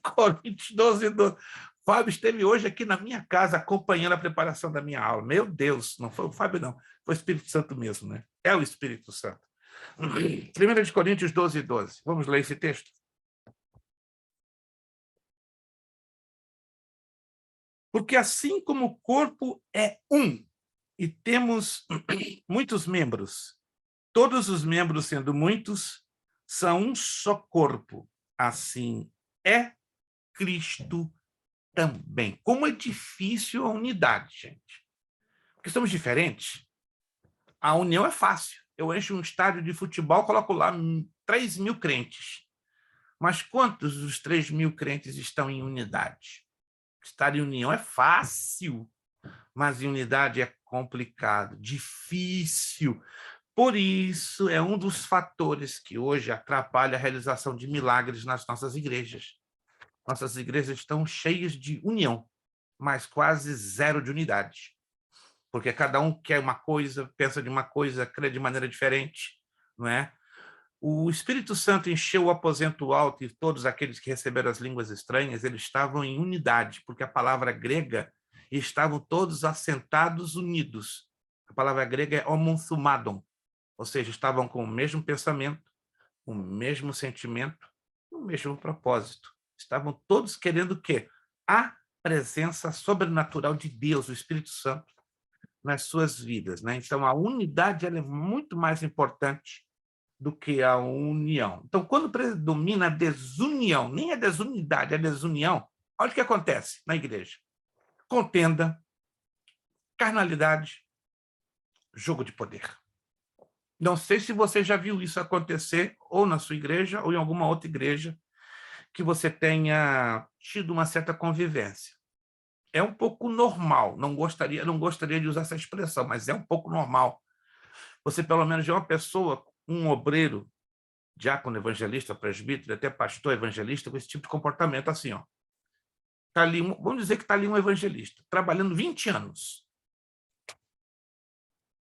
Coríntios 12, 12. Fábio esteve hoje aqui na minha casa acompanhando a preparação da minha aula. Meu Deus, não foi o Fábio, não. Foi o Espírito Santo mesmo, né? É o Espírito Santo. 1 de Coríntios 12, 12. Vamos ler esse texto? Porque assim como o corpo é um e temos muitos membros, todos os membros, sendo muitos, são um só corpo. Assim é Cristo também. Como é difícil a unidade, gente. Porque somos diferentes. A união é fácil. Eu encho um estádio de futebol, coloco lá 3.000 crentes. Mas quantos dos 3.000 crentes estão em unidade? Estar em união é fácil, mas em unidade é complicado, difícil. Por isso, é um dos fatores que hoje atrapalha a realização de milagres nas nossas igrejas. Nossas igrejas estão cheias de união, mas quase zero de unidade. Porque cada um quer uma coisa, pensa de uma coisa, crê de maneira diferente, não é? O Espírito Santo encheu o aposento alto e todos aqueles que receberam as línguas estranhas, eles estavam em unidade, porque a palavra grega, estavam todos assentados unidos. A palavra grega é homonsumadon, ou seja, estavam com o mesmo pensamento, o mesmo sentimento, o mesmo propósito. Estavam todos querendo o quê? A presença sobrenatural de Deus, o Espírito Santo, nas suas vidas, né? Então, a unidade ela é muito mais importante do que a união. Então, quando predomina a desunião, nem a desunidade, a desunião, olha o que acontece na igreja. Contenda, carnalidade, jogo de poder. Não sei se você já viu isso acontecer ou na sua igreja ou em alguma outra igreja que você tenha tido uma certa convivência. É um pouco normal, não gostaria de usar essa expressão, mas é um pouco normal. Você, pelo menos, é uma pessoa, um obreiro, diácono, evangelista, presbítero, até pastor evangelista, com esse tipo de comportamento assim, Tá ali, vamos dizer que está ali um evangelista, trabalhando 20 anos.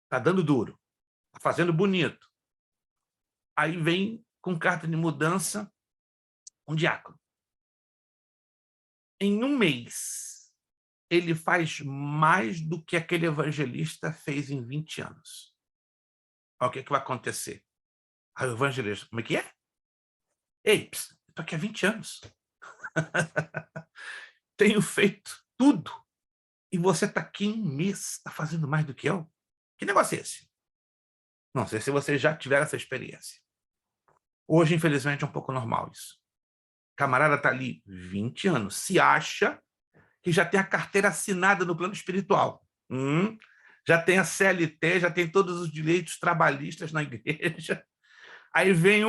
Está dando duro, está fazendo bonito. Aí vem com carta de mudança um diácono. Em um mês, ele faz mais do que aquele evangelista fez em 20 anos. Olha o que vai acontecer. Aí o evangelista, como é que é? Ei, estou aqui há 20 anos. Tenho feito tudo. E você está aqui em um mês, está fazendo mais do que eu? Que negócio é esse? Não sei se vocês já tiveram essa experiência. Hoje, infelizmente, é um pouco normal isso. O camarada está ali 20 anos, se acha que já tem a carteira assinada no plano espiritual. Já tem a CLT, já tem todos os direitos trabalhistas na igreja. Aí vem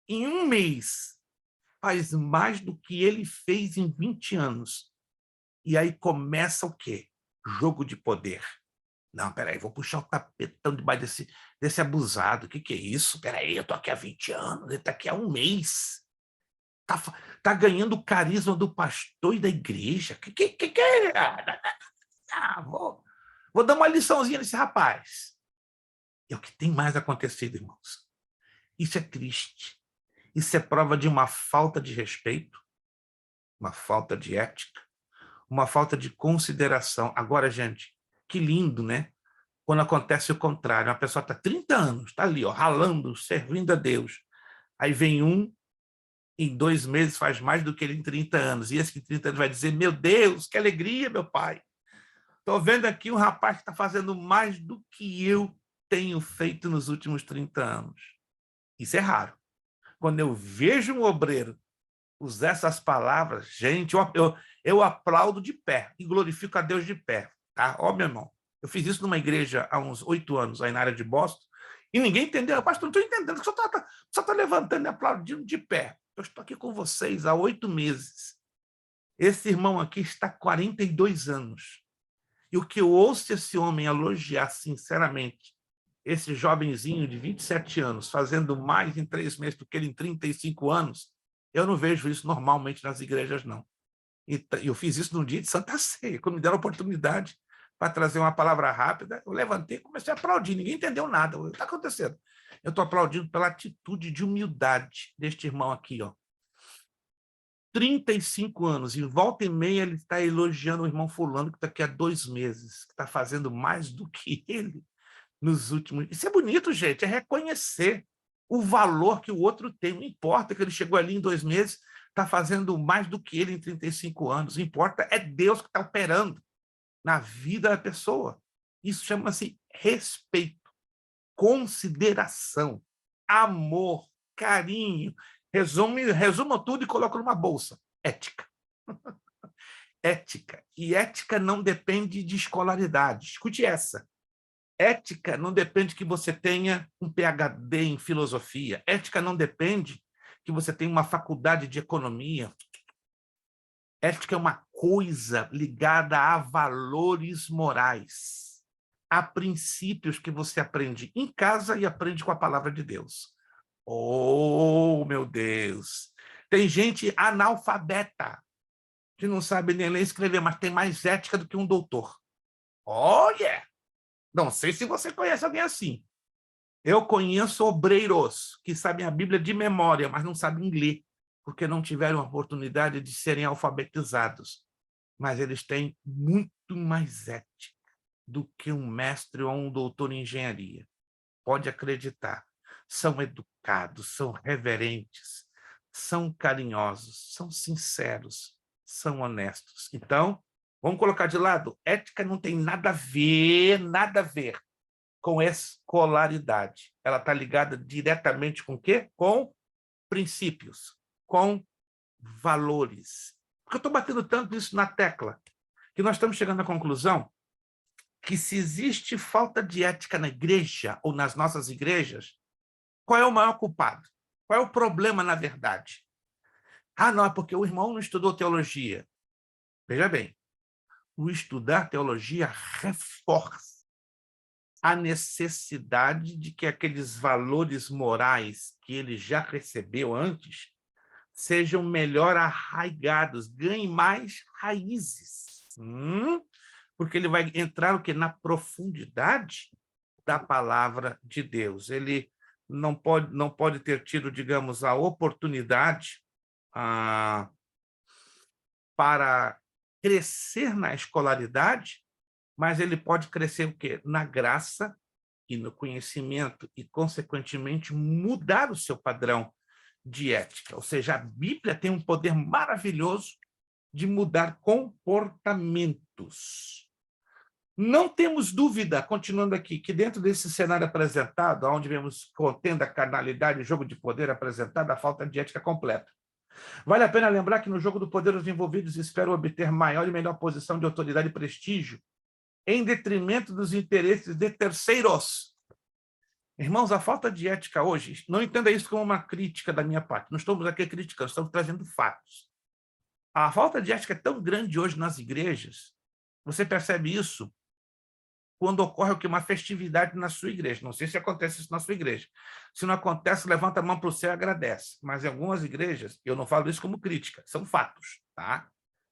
em um mês, faz mais do que ele fez em 20 anos. E aí começa o quê? Jogo de poder. Não, peraí, vou puxar o tapetão debaixo desse abusado. O que é isso? Peraí, eu tô aqui há 20 anos, ele tá aqui há um mês. Tá ganhando o carisma do pastor e da igreja. Que é? Vou dar uma liçãozinha nesse rapaz. É o que tem mais acontecido, irmãos. Isso é triste. Isso é prova de uma falta de respeito, uma falta de ética, uma falta de consideração. Agora, gente, que lindo, né? Quando acontece o contrário. Uma pessoa está 30 anos, está ali, ó, ralando, servindo a Deus. Aí vem em 2 meses faz mais do que ele em 30 anos. E esse que 30 anos vai dizer, meu Deus, que alegria, meu pai. Estou vendo aqui um rapaz que está fazendo mais do que eu tenho feito nos últimos 30 anos. Isso é raro. Quando eu vejo um obreiro usar essas palavras, gente, eu aplaudo de pé e glorifico a Deus de pé. Tá? Ó, meu irmão, eu fiz isso numa igreja há uns 8 anos, aí na área de Boston, e ninguém entendeu. Pastor, não estou entendendo, só está levantando e aplaudindo de pé. Eu estou aqui com vocês há 8 meses. Esse irmão aqui está há 42 anos. E o que eu ouço esse homem elogiar sinceramente, esse jovenzinho de 27 anos, fazendo mais em 3 meses do que ele em 35 anos, eu não vejo isso normalmente nas igrejas, não. E eu fiz isso num dia de Santa Ceia, quando me deram a oportunidade para trazer uma palavra rápida, eu levantei e comecei a aplaudir, ninguém entendeu nada. O que está acontecendo? Eu estou aplaudindo pela atitude de humildade deste irmão aqui, ó. 35 anos, e volta e meia ele está elogiando o irmão fulano que está aqui há 2 meses, que está fazendo mais do que ele nos últimos... Isso é bonito, gente, é reconhecer o valor que o outro tem. Não importa que ele chegou ali em 2 meses, está fazendo mais do que ele em 35 anos. O que importa é Deus que está operando na vida da pessoa. Isso chama-se respeito, consideração, amor, carinho. Resuma tudo e coloca numa bolsa. Ética. Ética. E ética não depende de escolaridade. Escute essa. Ética não depende que você tenha um PhD em filosofia. Ética não depende que você tenha uma faculdade de economia. Ética é uma coisa ligada a valores morais, a princípios que você aprende em casa e aprende com a palavra de Deus. Oh, meu Deus! Tem gente analfabeta, que não sabe nem ler e escrever, mas tem mais ética do que um doutor. Olha! Não sei se você conhece alguém assim. Eu conheço obreiros que sabem a Bíblia de memória, mas não sabem ler, porque não tiveram a oportunidade de serem alfabetizados. Mas eles têm muito mais ética do que um mestre ou um doutor em engenharia. Pode acreditar. São educados, são reverentes, são carinhosos, são sinceros, são honestos. Então, vamos colocar de lado, ética não tem nada a ver com escolaridade. Ela está ligada diretamente com o quê? Com princípios, com valores. Porque eu estou batendo tanto isso na tecla, que nós estamos chegando à conclusão que se existe falta de ética na igreja ou nas nossas igrejas, qual é o maior culpado? Qual é o problema, na verdade? Ah, não, é porque o irmão não estudou teologia. Veja bem, o estudar teologia reforça a necessidade de que aqueles valores morais que ele já recebeu antes sejam melhor arraigados, ganhem mais raízes. Porque ele vai entrar o quê? Na profundidade da palavra de Deus. Ele não pode ter tido, digamos, a oportunidade para crescer na escolaridade, mas ele pode crescer o quê? Na graça e no conhecimento e, consequentemente, mudar o seu padrão de ética. Ou seja, a Bíblia tem um poder maravilhoso de mudar comportamentos. Não temos dúvida, continuando aqui, que dentro desse cenário apresentado, onde vemos contenda, carnalidade e jogo de poder apresentado, a falta de ética completa. Vale a pena lembrar que no jogo do poder os envolvidos esperam obter maior e melhor posição de autoridade e prestígio, em detrimento dos interesses de terceiros. Irmãos, a falta de ética hoje, não entenda isso como uma crítica da minha parte, não estamos aqui criticando, estamos trazendo fatos. A falta de ética é tão grande hoje nas igrejas, você percebe isso quando ocorre o que? Uma festividade na sua igreja. Não sei se acontece isso na sua igreja. Se não acontece, levanta a mão para o céu e agradece. Mas em algumas igrejas, eu não falo isso como crítica, são fatos, tá?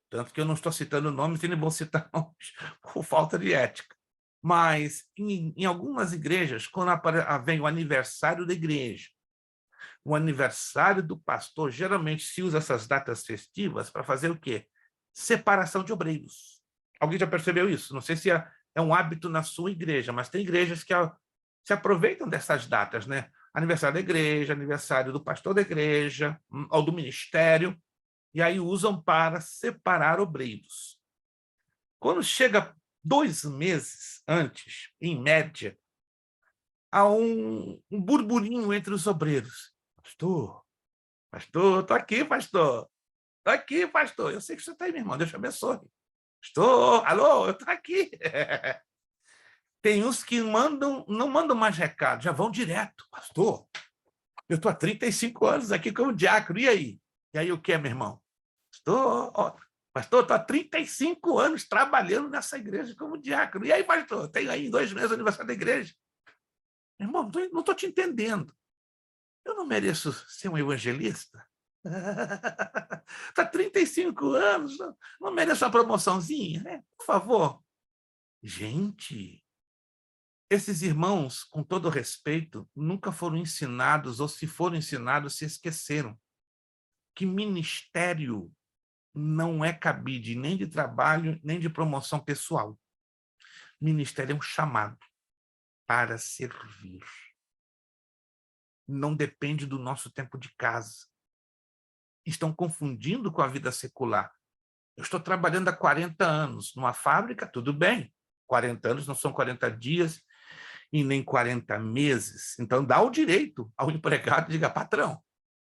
Tanto que eu não estou citando nomes e nem vou citar nomes por falta de ética. Mas em algumas igrejas, quando vem o aniversário da igreja, o aniversário do pastor, geralmente se usa essas datas festivas para fazer o quê? Separação de obreiros. Alguém já percebeu isso? Não sei se é um hábito na sua igreja, mas tem igrejas que se aproveitam dessas datas, né? Aniversário da igreja, aniversário do pastor da igreja, ou do ministério, e aí usam para separar obreiros. Quando chega 2 meses antes, em média, há um burburinho entre os obreiros. Pastor, estou aqui, pastor. Estou aqui, pastor. Eu sei que você está aí, meu irmão. Deus te abençoe. Estou, alô, eu estou aqui. Tem uns que não mandam mais recado, já vão direto. Pastor, eu estou há 35 anos aqui como diácono, e aí? E aí o que, meu irmão? Pastor, estou há 35 anos trabalhando nessa igreja como diácono. E aí, pastor? Tenho aí 2 meses o aniversário da igreja. Meu irmão, não estou te entendendo. Eu não mereço ser um evangelista? Está 35 anos, não mereço uma promoçãozinha, né? Por favor. Gente, esses irmãos, com todo respeito, nunca foram ensinados, ou se foram ensinados, se esqueceram que ministério não é cabide nem de trabalho, nem de promoção pessoal. Ministério é um chamado para servir. Não depende do nosso tempo de casa. Estão confundindo com a vida secular. Eu estou trabalhando há 40 anos numa fábrica, tudo bem. 40 anos não são 40 dias e nem 40 meses. Então, dá o direito ao empregado de dizer, patrão,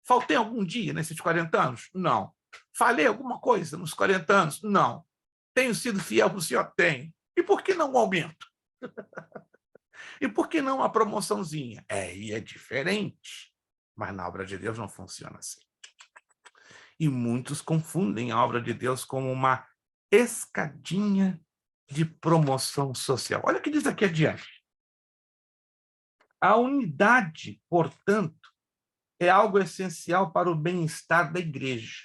faltei algum dia nesses 40 anos? Não. Falei alguma coisa nos 40 anos? Não. Tenho sido fiel para o senhor? Tenho. E por que não um aumento? E por que não uma promoçãozinha? E é diferente. Mas na obra de Deus não funciona assim. E muitos confundem a obra de Deus como uma escadinha de promoção social. Olha o que diz aqui adiante. A unidade, portanto, é algo essencial para o bem-estar da igreja.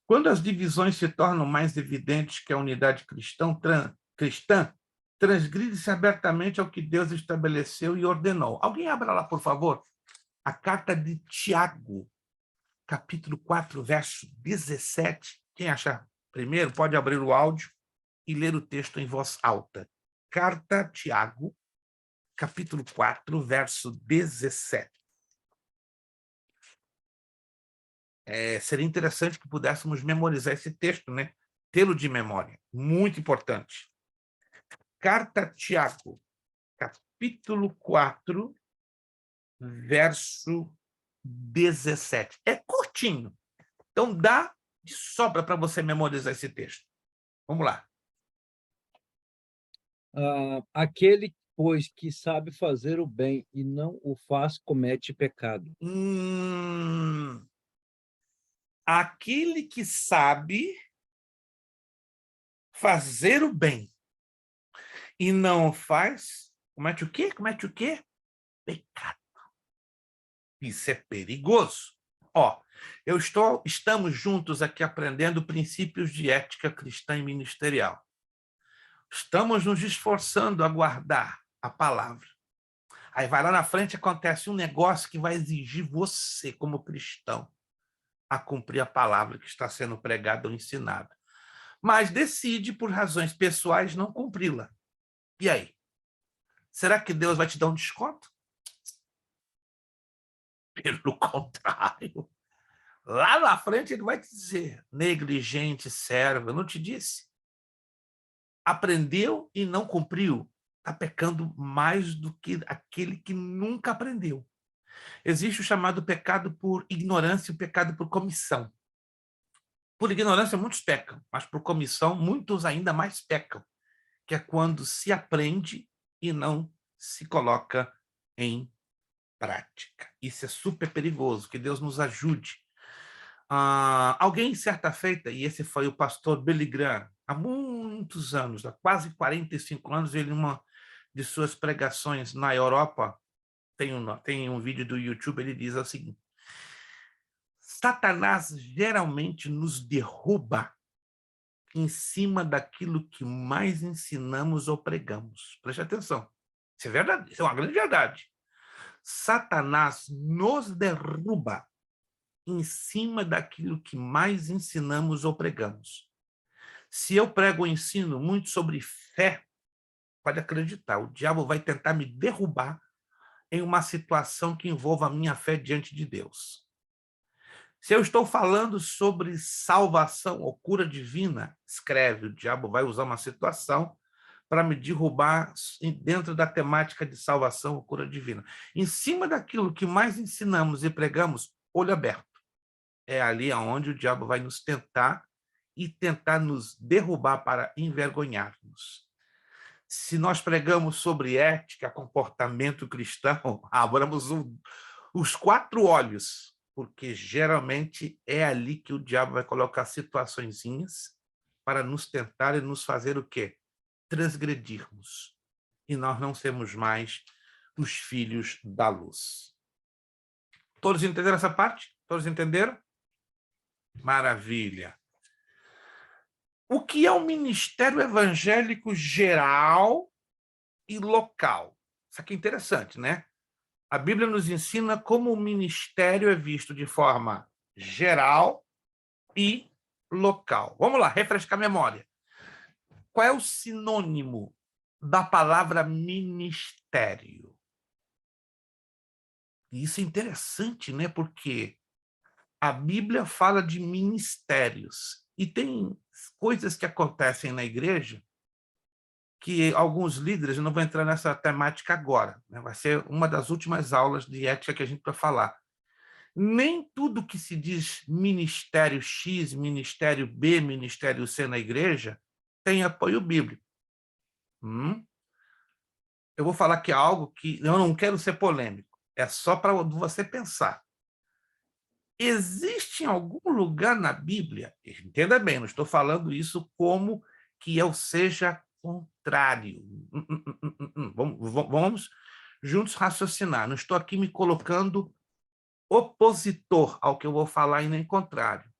Quando as divisões se tornam mais evidentes que a unidade cristã transgride-se abertamente ao que Deus estabeleceu e ordenou. Alguém abra lá, por favor, a carta de Tiago, capítulo 4, verso 17. Quem achar primeiro, pode abrir o áudio e ler o texto em voz alta. Carta a Tiago, capítulo 4, verso 17. Seria interessante que pudéssemos memorizar esse texto, né? Tê-lo de memória. Muito importante. Carta a Tiago, capítulo 4, verso 17. É curtinho. Então, dá de sobra para você memorizar esse texto. Vamos lá.
Aquele, pois, que sabe fazer o bem e não o faz, comete pecado.
Aquele que sabe fazer o bem e não o faz, comete o quê? Comete o quê? Pecado. Isso é perigoso. Estamos juntos aqui aprendendo princípios de ética cristã e ministerial. Estamos nos esforçando a guardar a palavra. Aí vai lá na frente, acontece um negócio que vai exigir você, como cristão, a cumprir a palavra que está sendo pregada ou ensinada. Mas decide, por razões pessoais, não cumpri-la. E aí? Será que Deus vai te dar um desconto? Pelo contrário. Lá na frente ele vai te dizer, negligente servo, eu não te disse? Aprendeu e não cumpriu, está pecando mais do que aquele que nunca aprendeu. Existe o chamado pecado por ignorância e o pecado por comissão. Por ignorância, muitos pecam, mas por comissão, muitos ainda mais pecam, que é quando se aprende e não se coloca em prática. Isso é super perigoso, que Deus nos ajude. Alguém, certa feita, e esse foi o pastor Billy Graham, há muitos anos, há quase 45 anos, ele, numa de suas pregações na Europa, tem um vídeo do YouTube, ele diz o seguinte: Satanás geralmente nos derruba em cima daquilo que mais ensinamos ou pregamos. Preste atenção. Isso é verdade, isso é uma grande verdade. Satanás nos derruba em cima daquilo que mais ensinamos ou pregamos. Se eu prego o ensino muito sobre fé, pode acreditar, o diabo vai tentar me derrubar em uma situação que envolva a minha fé diante de Deus. Se eu estou falando sobre salvação ou cura divina, escreve, o diabo vai usar uma situação para me derrubar dentro da temática de salvação ou cura divina. Em cima daquilo que mais ensinamos e pregamos, olho aberto. É ali onde o diabo vai nos tentar e tentar nos derrubar para envergonhar-nos. Se nós pregamos sobre ética, comportamento cristão, abramos os 4 olhos, porque geralmente é ali que o diabo vai colocar situaçõezinhas para nos tentar e nos fazer o quê? Transgredirmos. E nós não sermos mais os filhos da luz. Todos entenderam essa parte? Todos entenderam? Maravilha. O que é o ministério evangélico geral e local? Isso aqui é interessante, né? A Bíblia nos ensina como o ministério é visto de forma geral e local. Vamos lá, refrescar a memória. Qual é o sinônimo da palavra ministério? Isso é interessante, né? Porque a Bíblia fala de ministérios e tem coisas que acontecem na igreja que alguns líderes, eu não vou entrar nessa temática agora, né? Vai ser uma das últimas aulas de ética que a gente vai falar. Nem tudo que se diz ministério X, ministério B, ministério C na igreja tem apoio bíblico. Eu vou falar aqui algo que eu não quero ser polêmico, é só para você pensar. Existe em algum lugar na Bíblia, entenda bem, não estou falando isso como que eu seja contrário. Vamos juntos raciocinar. Não estou aqui me colocando opositor ao que eu vou falar e nem contrário.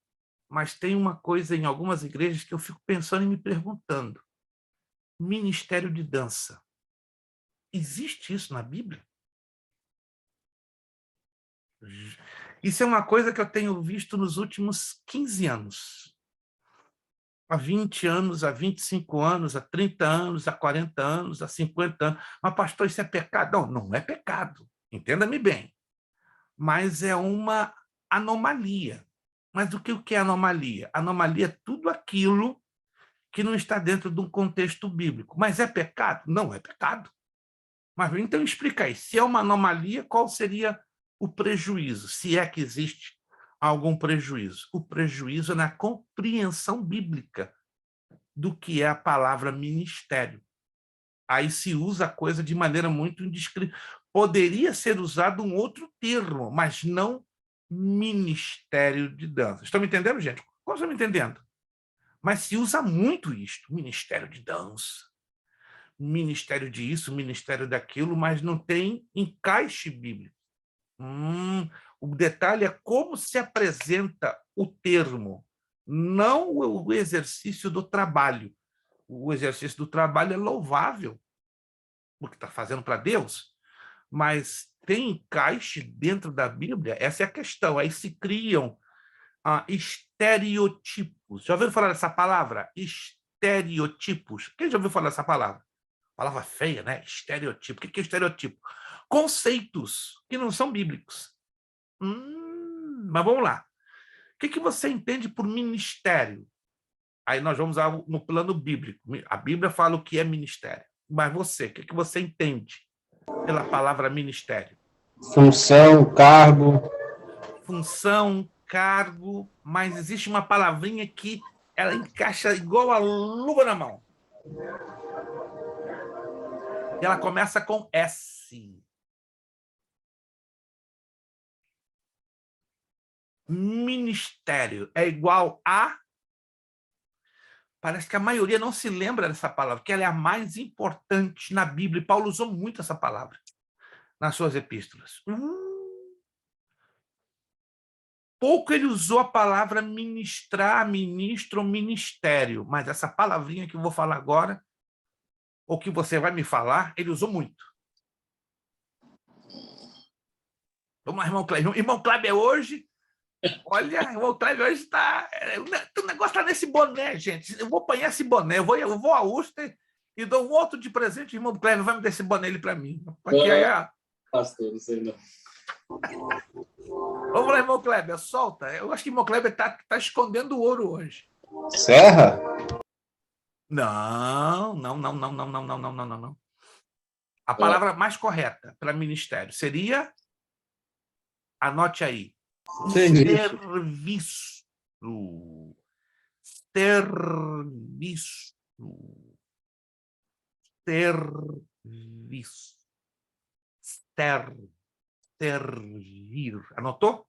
Mas tem uma coisa em algumas igrejas que eu fico pensando e me perguntando. Ministério de dança. Existe isso na Bíblia? Isso é uma coisa que eu tenho visto nos últimos 15 anos. Há 20 anos, há 25 anos, há 30 anos, há 40 anos, há 50 anos. Mas, pastor, isso é pecado? Não, não é pecado. Entenda-me bem. Mas é uma anomalia. Mas o que é anomalia? Anomalia é tudo aquilo que não está dentro de um contexto bíblico. Mas é pecado? Não é pecado. Mas então explica aí. Se é uma anomalia, qual seria o prejuízo? Se é que existe algum prejuízo. O prejuízo é na compreensão bíblica do que é a palavra ministério. Aí se usa a coisa de maneira muito indiscrita. Poderia ser usado um outro termo, mas não ministério de dança. Estão me entendendo, gente? Como estão me entendendo? Mas se usa muito isto, ministério de dança, ministério disso, ministério daquilo, mas não tem encaixe bíblico. O detalhe é como se apresenta o termo, não o exercício do trabalho. O exercício do trabalho é louvável, o que está fazendo para Deus, mas tem encaixe dentro da Bíblia? Essa é a questão. Aí se criam estereotipos. Já ouviram falar dessa palavra? Estereotipos. Quem já ouviu falar dessa palavra? Palavra feia, né? Estereotipo. O que é estereotipo? Conceitos que não são bíblicos. Mas vamos lá. O que você entende por ministério? Aí nós vamos no plano bíblico. A Bíblia fala o que é ministério. Mas você, o que você entende pela palavra ministério?
Função, cargo.
Função, cargo, mas existe uma palavrinha que ela encaixa igual a luva na mão. Ela começa com S. ministério é igual a... Parece que a maioria não se lembra dessa palavra, que ela é a mais importante na Bíblia. E Paulo usou muito essa palavra nas suas epístolas. Pouco ele usou a palavra ministrar, ministro ou ministério, mas essa palavrinha que eu vou falar agora, ou que você vai me falar, ele usou muito. Vamos lá, irmão Cléber. Irmão Cléber hoje, olha, irmão Cléber hoje está... O negócio está nesse boné, gente. Eu vou apanhar esse boné, eu vou à Uster e dou um outro de presente, o irmão Cléber vai me dar esse boné ele para mim. Porque aí
pastor, não sei não.
Vamos lá, irmão Kleber, solta. Eu acho que o irmão Kleber está escondendo o ouro hoje.
Serra?
Não. A palavra mais correta para ministério seria, anote aí, serviço. Servir. Anotou?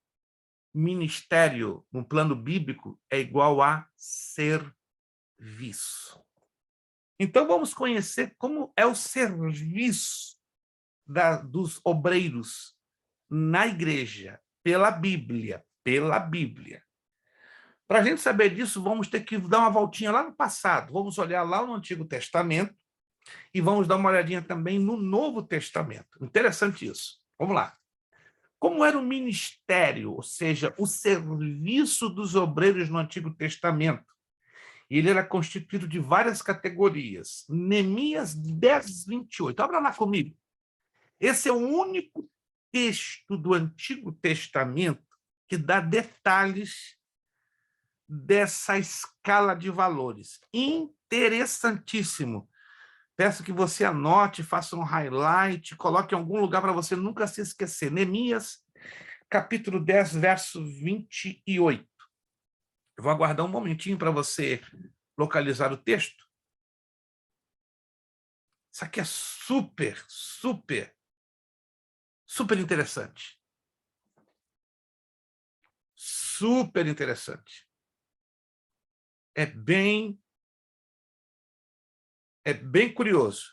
Ministério, no plano bíblico, é igual a serviço. Então, vamos conhecer como é o serviço dos obreiros na igreja, pela Bíblia. Para a gente saber disso, vamos ter que dar uma voltinha lá no passado. Vamos olhar lá no Antigo Testamento e vamos dar uma olhadinha também no Novo Testamento. Interessante isso. Vamos lá. Como era o ministério, ou seja, o serviço dos obreiros no Antigo Testamento? Ele era constituído de várias categorias. Neemias 10, 28. Abra lá comigo. Esse é o único texto do Antigo Testamento que dá detalhes dessa escala de valores. Interessantíssimo. Peço que você anote, faça um highlight, coloque em algum lugar para você nunca se esquecer. Neemias, capítulo 10, verso 28. Eu vou aguardar um momentinho para você localizar o texto. Isso aqui é super interessante. Super interessante. É bem curioso,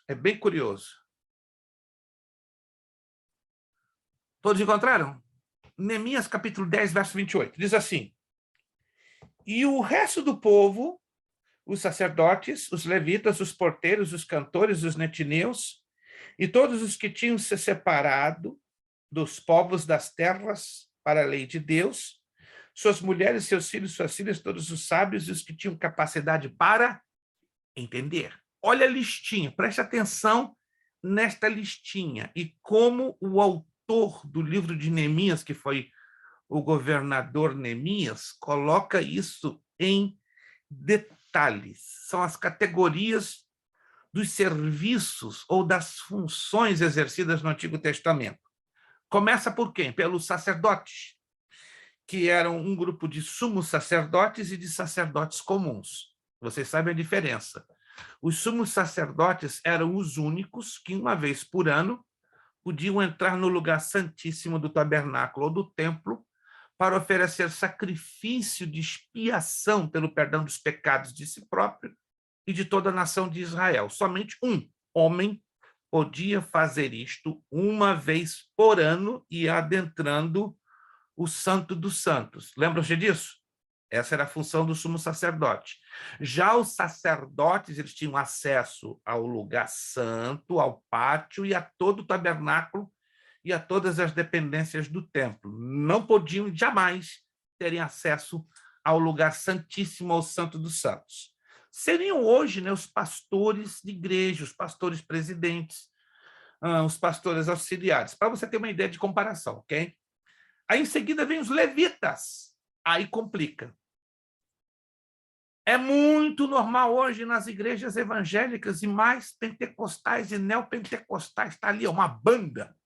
Todos encontraram? Neemias, capítulo 10, verso 28. Diz assim: e o resto do povo, os sacerdotes, os levitas, os porteiros, os cantores, os netineus, e todos os que tinham se separado dos povos das terras para a lei de Deus, suas mulheres, seus filhos, suas filhas, todos os sábios e os que tinham capacidade para entender. Olha a listinha, preste atenção nesta listinha e como o autor do livro de Neemias, que foi o governador Neemias, coloca isso em detalhes. São as categorias dos serviços ou das funções exercidas no Antigo Testamento. Começa por quem? Pelos sacerdotes, que eram um grupo de sumos sacerdotes e de sacerdotes comuns. Vocês sabem a diferença. Os sumos sacerdotes eram os únicos que, uma vez por ano, podiam entrar no lugar santíssimo do tabernáculo ou do templo para oferecer sacrifício de expiação pelo perdão dos pecados de si próprio e de toda a nação de Israel. Somente um homem podia fazer isto uma vez por ano e adentrando o Santo dos Santos. Lembram-se disso? Essa era a função do sumo sacerdote. Já os sacerdotes, eles tinham acesso ao lugar santo, ao pátio e a todo o tabernáculo e a todas as dependências do templo. Não podiam jamais terem acesso ao lugar santíssimo, ao Santo dos Santos. Seriam hoje, né, os pastores de igreja, os pastores presidentes, os pastores auxiliares, para você ter uma ideia de comparação, ok? Aí, em seguida, vem os levitas. Aí complica. É muito normal hoje nas igrejas evangélicas e mais pentecostais e neopentecostais. Está ali uma banda,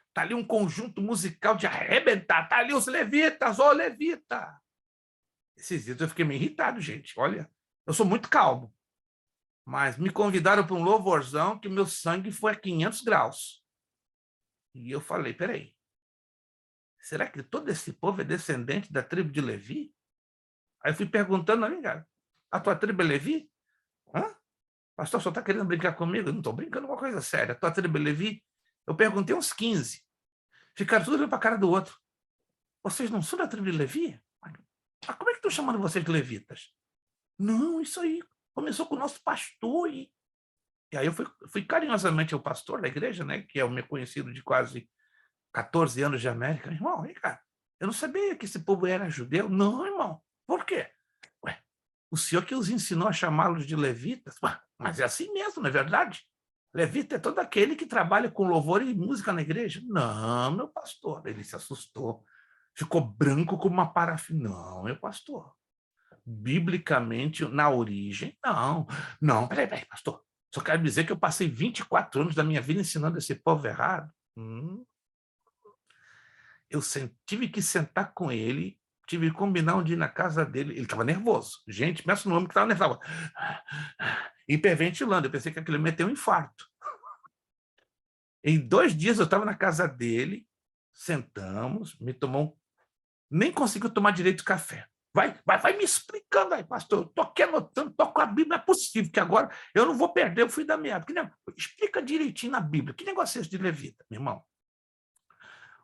está ali um conjunto musical de arrebentar, está ali os levitas, ô levita. Esses dias eu fiquei meio irritado, gente. Olha, eu sou muito calmo, mas me convidaram para um louvorzão que meu sangue foi a 500 graus. E eu falei, peraí, será que todo esse povo é descendente da tribo de Levi? Aí eu fui perguntando ali, cara, a tua tribo é Levi? Hã? Pastor, só está querendo brincar comigo? Eu não estou brincando com uma coisa séria. A tua tribo é Levi? Eu perguntei uns 15. Ficaram tudo olhando para a cara do outro. Vocês não são da tribo de Levi? Mas como é que estão chamando vocês de levitas? Não, isso aí começou com o nosso pastor. E aí eu fui carinhosamente ao pastor da igreja, né, que é o meu conhecido de quase 14 anos de América. Irmão, aí, cara, eu não sabia que esse povo era judeu. Não, irmão. Por quê? Ué, o senhor que os ensinou a chamá-los de levitas? Ué, mas é assim mesmo, não é verdade? Levita é todo aquele que trabalha com louvor e música na igreja. Não, meu pastor. Ele se assustou. Ficou branco como uma parafina. Não, meu pastor. Biblicamente, na origem, não. Não, peraí, pastor. Só quero dizer que eu passei 24 anos da minha vida ensinando esse povo errado. Eu tive que sentar com ele, tive que combinar um dia na casa dele. Ele estava nervoso. Gente, pensa no homem que estava nervoso. Hiperventilando. Eu pensei que aquele meteu um infarto. Em 2 dias eu estava na casa dele, sentamos, me tomou nem conseguiu tomar direito café. Vai me explicando aí, pastor. Estou aqui anotando, estou com a Bíblia, não é possível, que agora eu não vou perder o fio da meada. Explica direitinho na Bíblia. Que negócio é esse de Levita, meu irmão?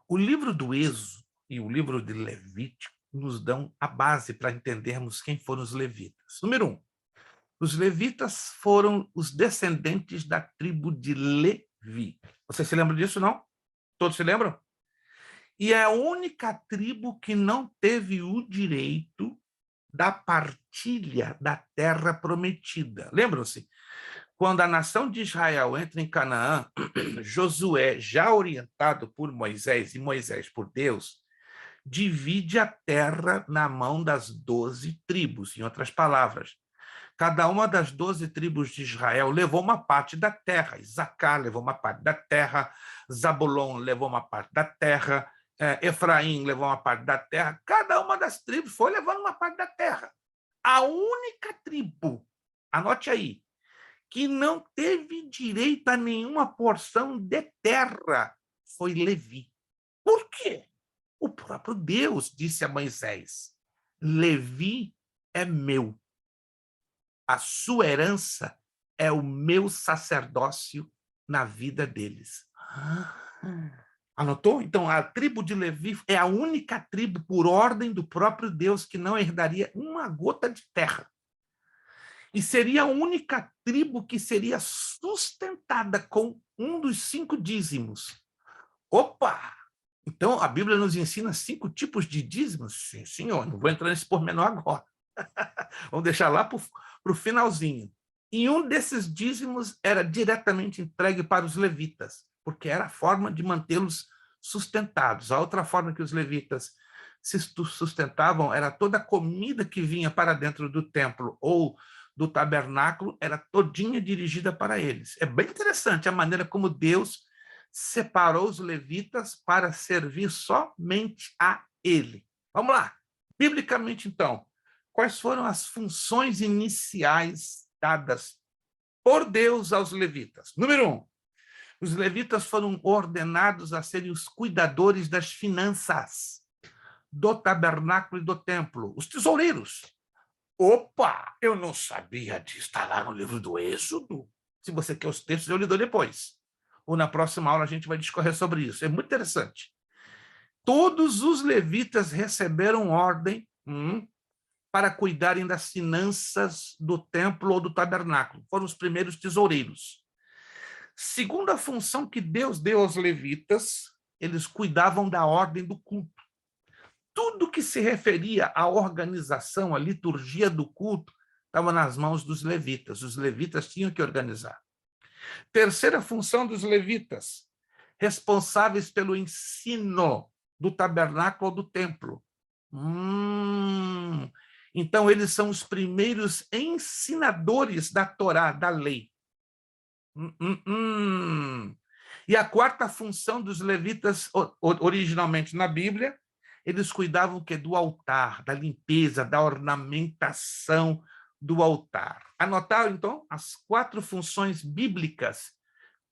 O livro do Êxodo e o livro de Levítico nos dão a base para entendermos quem foram os levitas. Número 1, os levitas foram os descendentes da tribo de Levi. Você se lembra disso, não? Todos se lembram? E é a única tribo que não teve o direito da partilha da terra prometida. Lembram-se? Quando a nação de Israel entra em Canaã, Josué, já orientado por Moisés e Moisés por Deus, divide a terra na mão das 12 tribos. Em outras palavras, cada uma das 12 tribos de Israel levou uma parte da terra. Isacar levou uma parte da terra, Zabulon levou uma parte da terra, Efraim levou uma parte da terra. Cada uma das tribos foi levando uma parte da terra. A única tribo, anote aí, que não teve direito a nenhuma porção de terra foi Levi. Por quê? O próprio Deus disse a Moisés: Levi é meu. A sua herança é o meu sacerdócio na vida deles. Anotou? Então, a tribo de Levi é a única tribo, por ordem do próprio Deus, que não herdaria uma gota de terra. E seria a única tribo que seria sustentada com um dos 5 dízimos. Opa! Então, a Bíblia nos ensina 5 tipos de dízimos? Sim, senhor, não vou entrar nesse pormenor agora. Vamos deixar lá para o finalzinho. E um desses dízimos era diretamente entregue para os levitas, porque era a forma de mantê-los sustentados. A outra forma que os levitas se sustentavam era toda a comida que vinha para dentro do templo ou do tabernáculo, era todinha dirigida para eles. É bem interessante a maneira como Deus separou os levitas para servir somente a ele. Vamos lá. Biblicamente, então, quais foram as funções iniciais dadas por Deus aos levitas? Número 1, os levitas foram ordenados a serem os cuidadores das finanças do tabernáculo e do templo, os tesoureiros. Opa, eu não sabia disso, está lá no livro do Êxodo. Se você quer os textos, eu lhe dou depois. Ou na próxima aula a gente vai discorrer sobre isso. É muito interessante. Todos os levitas receberam ordem para cuidarem das finanças do templo ou do tabernáculo. Foram os primeiros tesoureiros. Segunda função que Deus deu aos levitas, eles cuidavam da ordem do culto. Tudo que se referia à organização, à liturgia do culto, estava nas mãos dos levitas. Os levitas tinham que organizar. Terceira função dos levitas, responsáveis pelo ensino do tabernáculo ou do templo. Então, eles são os primeiros ensinadores da Torá, da lei. E a quarta função dos levitas, originalmente na Bíblia, eles cuidavam do altar, da limpeza, da ornamentação do altar. Anotaram, então, as 4 funções bíblicas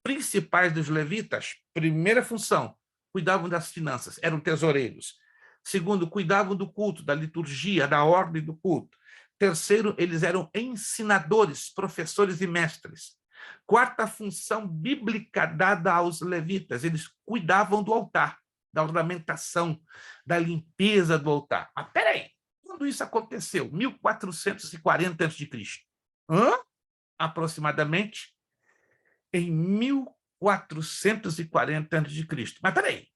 principais dos levitas? Primeira função, cuidavam das finanças, eram tesoureiros. Segundo, cuidavam do culto, da liturgia, da ordem do culto. Terceiro, eles eram ensinadores, professores e mestres. Quarta função bíblica dada aos levitas, eles cuidavam do altar, da ornamentação, da limpeza do altar. Mas peraí, quando isso aconteceu? 1440 a.C. Aproximadamente em 1440 a.C. Mas peraí,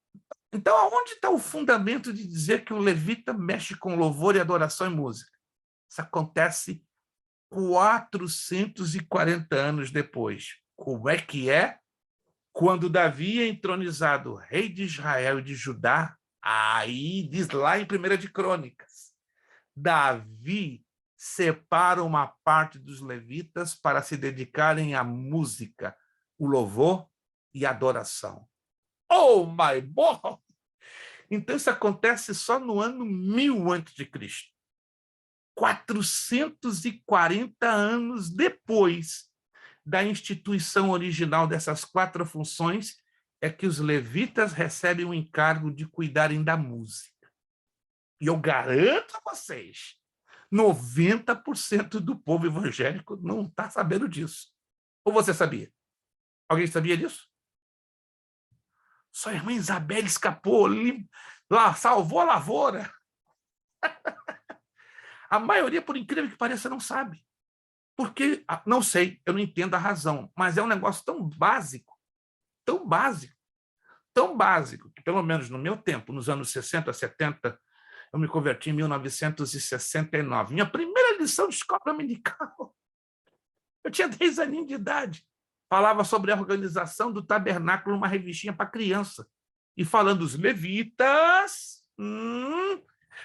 então aonde está o fundamento de dizer que o levita mexe com louvor e adoração e música? Isso acontece 440 anos depois. Como é que é? Quando Davi é entronizado rei de Israel e de Judá, aí diz lá em 1 de Crônicas, Davi separa uma parte dos levitas para se dedicarem à música, o louvor e a adoração. Oh, my God! Então, isso acontece só no ano 1000 a.C. 440 anos depois da instituição original dessas 4 funções, é que os levitas recebem o encargo de cuidarem da música. E eu garanto a vocês, 90% do povo evangélico não está sabendo disso. Ou você sabia? Alguém sabia disso? Sua irmã Isabel escapou, lá, salvou a lavoura. A maioria, por incrível que pareça, não sabe. Porque, não sei, eu não entendo a razão, mas é um negócio tão básico, que pelo menos no meu tempo, nos anos 60, 70, eu me converti em 1969. Minha primeira lição de escola dominical. Eu tinha 10 aninhos de idade. Falava sobre a organização do tabernáculo, uma revistinha para criança. E falando os levitas,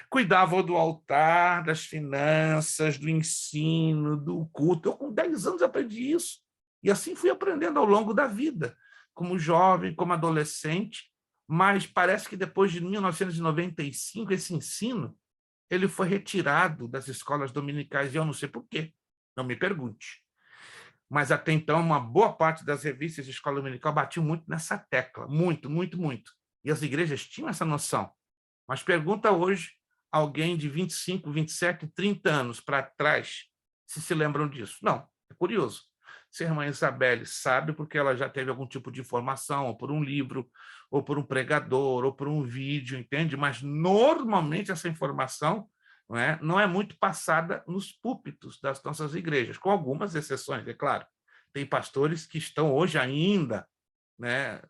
cuidavam do altar, das finanças, do ensino, do culto. Eu, com 10 anos, aprendi isso. E assim fui aprendendo ao longo da vida, como jovem, como adolescente. Mas parece que depois de 1995, esse ensino ele foi retirado das escolas dominicais, e eu não sei por quê, não me pergunte. Mas até então, uma boa parte das revistas de escola dominical batiam muito nessa tecla, muito, muito, muito. E as igrejas tinham essa noção. Mas pergunta hoje alguém de 25, 27, 30 anos para trás se lembram disso. Não, é curioso. Se a irmã Isabelle sabe porque ela já teve algum tipo de informação, ou por um livro, ou por um pregador, ou por um vídeo, entende? Mas, normalmente, essa informação não é muito passada nos púlpitos das nossas igrejas, com algumas exceções, é claro. Tem pastores que estão hoje ainda,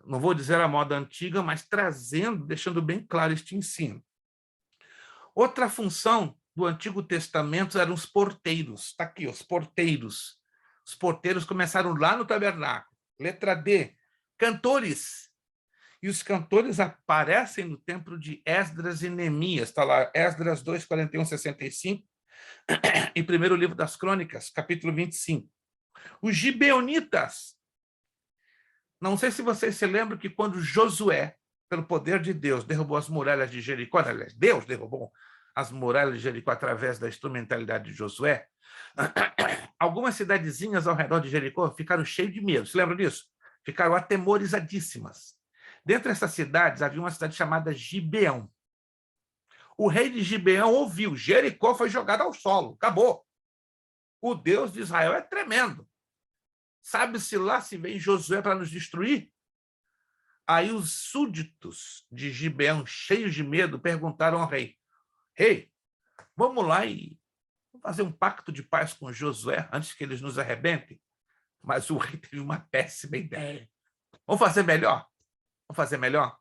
não vou dizer a moda antiga, mas trazendo, deixando bem claro este ensino. Outra função do Antigo Testamento eram os porteiros. Está aqui, os porteiros. Os porteiros começaram lá no tabernáculo. Letra D, cantores. E os cantores aparecem no templo de Esdras e Neemias. Está lá, Esdras 2, 41, 65, e primeiro livro das Crônicas, capítulo 25. Os gibeonitas. Não sei se vocês se lembram que quando Josué, pelo poder de Deus, derrubou as muralhas de Jericó, aliás, Deus derrubou as muralhas de Jericó através da instrumentalidade de Josué, algumas cidadezinhas ao redor de Jericó ficaram cheias de medo. Se lembram disso? Ficaram atemorizadíssimas. Dentre essas cidades, havia uma cidade chamada Gibeão. O rei de Gibeão ouviu, Jericó foi jogada ao solo, acabou. O Deus de Israel é tremendo. Sabe-se lá se vem Josué para nos destruir? Aí os súditos de Gibeão, cheios de medo, perguntaram ao rei, rei, vamos lá e fazer um pacto de paz com Josué antes que eles nos arrebentem? Mas o rei teve uma péssima ideia. Vamos fazer melhor? Vamos fazer melhor?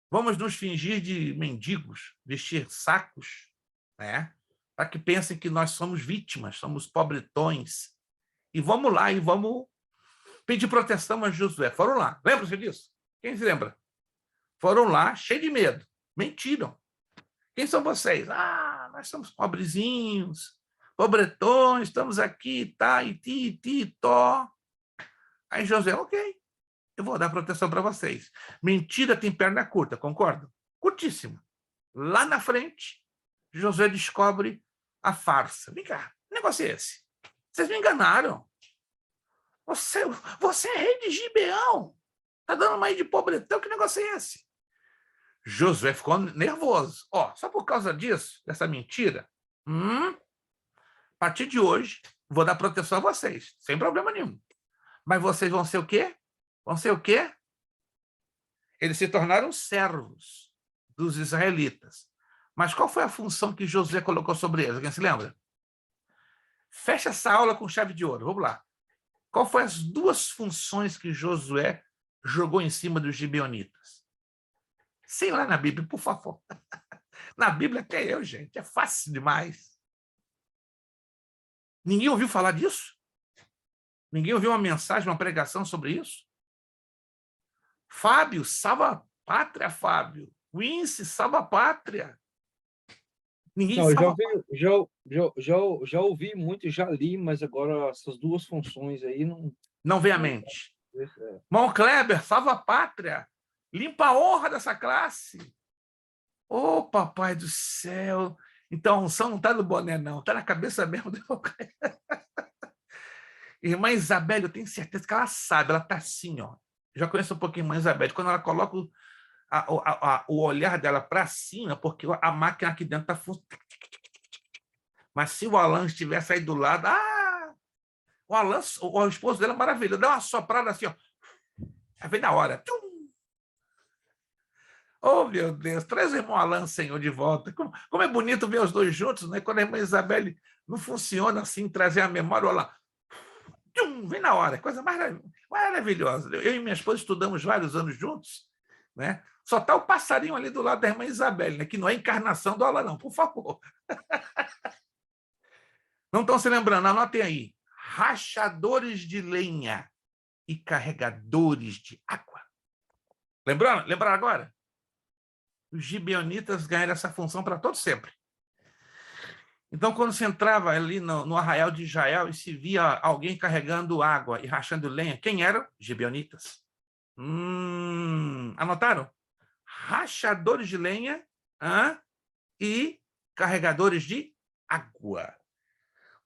Vamos nos fingir de mendigos, vestir sacos, para que pensem que nós somos vítimas, somos pobretões. E vamos lá e vamos pedir proteção a Josué. Foram lá. Lembra-se disso? Quem se lembra? Foram lá, cheios de medo. Mentiram. Quem são vocês? Ah, nós somos pobrezinhos, pobretões, estamos aqui, tá, e tó. Aí Josué, ok, eu vou dar proteção para vocês. Mentira tem perna curta, concordam? Curtíssima. Lá na frente, Josué descobre a farsa. Vem cá, que negócio é esse? Vocês me enganaram. Você é rei de Gibeão. Está dando uma aí de pobretão, que negócio é esse? Josué ficou nervoso. Ó, só por causa disso, dessa mentira, a partir de hoje, vou dar proteção a vocês, sem problema nenhum. Mas vocês vão ser o quê? Vão ser o quê? Eles se tornaram servos dos israelitas. Mas qual foi a função que Josué colocou sobre eles? Alguém se lembra? Fecha essa aula com chave de ouro. Vamos lá. Qual foram as duas funções que Josué jogou em cima dos gibeonitas? Sei lá na Bíblia, por favor. Na Bíblia até eu, gente. É fácil demais. Ninguém ouviu falar disso? Ninguém ouviu uma mensagem, uma pregação sobre isso? Fábio, salva a pátria, Fábio. Wince, salva a pátria. Ninguém
Não, eu
salva.
já ouvi muito, já li, mas agora essas duas funções aí não.
Não vem à mente. Mão Kleber, salva a pátria. Limpa a honra dessa classe. Ô, papai do céu. Então, a unção não está no boné, não. Está na cabeça mesmo do irmão Kleber. Irmã Isabelle, eu tenho certeza que ela sabe. Ela está assim, ó. Já conheço um pouquinho a irmã Isabelle. Quando ela coloca o olhar dela para cima, porque a máquina aqui dentro está funcionando. Mas se o Alan estivesse aí do lado, o Alan, o esposo dela é maravilhoso, dá uma soprada assim, ó. Já vem na hora. Tchum! Oh, meu Deus, traz o irmão Alan, Senhor, de volta. Como é bonito ver os dois juntos, né? Quando a irmã Isabelle não funciona assim, trazer a memória, o Alan, tchum, vem na hora, coisa maravilhosa. Eu e minha esposa estudamos vários anos juntos, né? Só está o passarinho ali do lado da irmã Isabelle, né? Que não é encarnação do Alan, não, por favor. Não estão se lembrando? Anotem aí. Rachadores de lenha e carregadores de água. Lembraram? Lembraram agora? Os gibeonitas ganharam essa função para todo sempre. Então, quando você entrava ali no arraial de Israel e se via alguém carregando água e rachando lenha, quem eram? Gibeonitas. Anotaram? Rachadores de lenha e carregadores de água.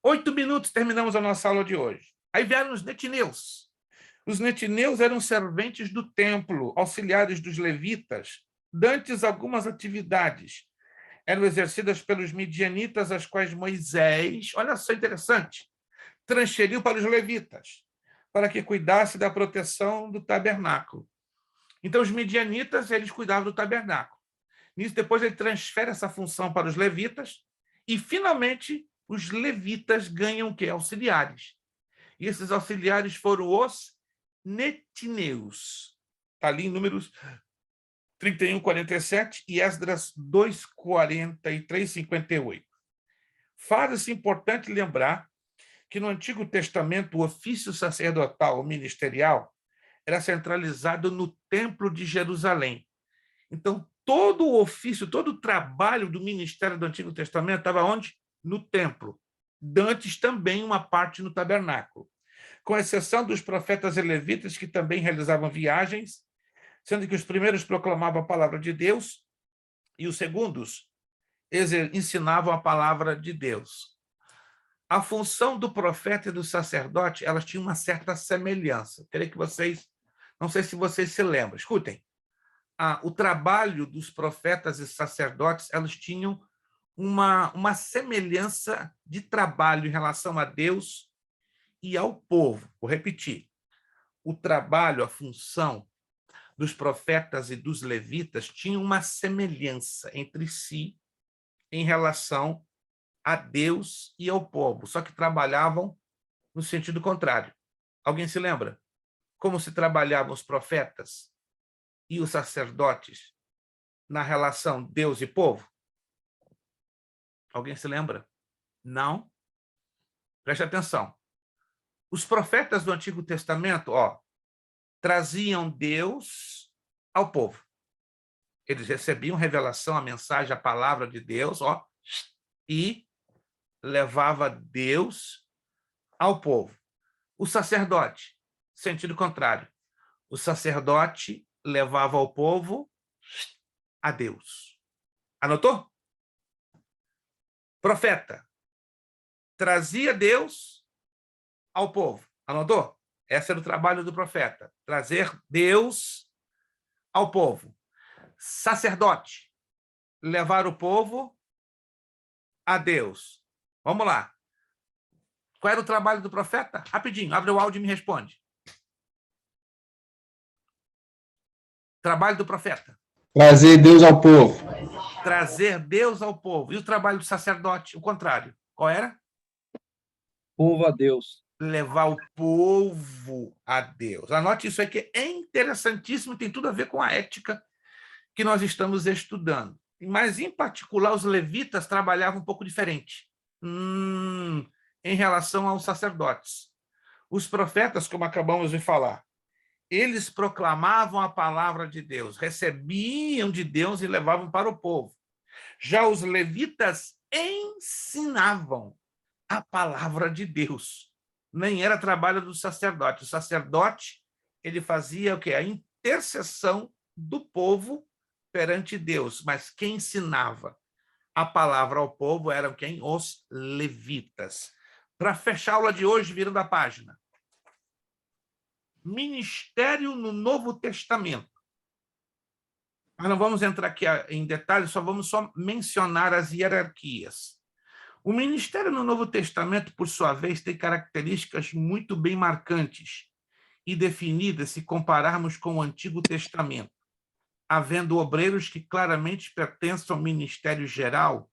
8 minutos, terminamos a nossa aula de hoje. Aí vieram os netineus. Os netineus eram serventes do templo, auxiliares dos levitas. Dantes, algumas atividades eram exercidas pelos midianitas, as quais Moisés, olha só interessante, transferiu para os levitas, para que cuidasse da proteção do tabernáculo. Então, os midianitas, eles cuidavam do tabernáculo. Nisso, depois ele transfere essa função para os levitas e, finalmente, os levitas ganham o quê? Auxiliares. E esses auxiliares foram os netineus. Está ali em Números 31, 47 e Esdras 2, 43, 58. Faz-se importante lembrar que no Antigo Testamento o ofício sacerdotal ou ministerial era centralizado no Templo de Jerusalém. Então, todo o ofício, todo o trabalho do ministério do Antigo Testamento estava onde? No templo. Dantes também uma parte no tabernáculo. Com exceção dos profetas e levitas, que também realizavam viagens, sendo que os primeiros proclamavam a palavra de Deus e os segundos ensinavam a palavra de Deus. A função do profeta e do sacerdote, elas tinham uma certa semelhança. Queria que vocês, não sei se vocês se lembram, escutem. O trabalho dos profetas e sacerdotes, elas tinham uma semelhança de trabalho em relação a Deus e ao povo. Vou repetir. O trabalho, a função dos profetas e dos levitas tinha uma semelhança entre si em relação a Deus e ao povo, só que trabalhavam no sentido contrário. Alguém se lembra? Como se trabalhavam os profetas e os sacerdotes na relação Deus e povo? Alguém se lembra? Não? Preste atenção. Os profetas do Antigo Testamento, traziam Deus ao povo. Eles recebiam revelação, a mensagem, a palavra de Deus, e levava Deus ao povo. O sacerdote, sentido contrário. O sacerdote levava ao povo a Deus. Anotou? Profeta trazia Deus ao povo. Anotou? Esse era o trabalho do profeta, trazer Deus ao povo. Sacerdote, levar o povo a Deus. Vamos lá. Qual era o trabalho do profeta? Rapidinho, abre o áudio e me responde. Trabalho do profeta.
Trazer Deus ao povo.
Trazer Deus ao povo. E o trabalho do sacerdote? O contrário. Qual era?
Povo a Deus.
Levar o povo a Deus. Anote isso aqui, é interessantíssimo, tem tudo a ver com a ética que nós estamos estudando. Mas, em particular, os levitas trabalhavam um pouco diferente em relação aos sacerdotes. Os profetas, como acabamos de falar, eles proclamavam a palavra de Deus, recebiam de Deus e levavam para o povo. Já os levitas ensinavam a palavra de Deus. Nem era trabalho do sacerdote. O sacerdote, ele fazia o quê? A intercessão do povo perante Deus. Mas quem ensinava a palavra ao povo eram quem? Os levitas. Para fechar a aula de hoje, virando a página. Ministério no Novo Testamento. Nós não vamos entrar aqui em detalhes, vamos mencionar as hierarquias. O ministério no Novo Testamento, por sua vez, tem características muito bem marcantes e definidas se compararmos com o Antigo Testamento, havendo obreiros que claramente pertencem ao ministério geral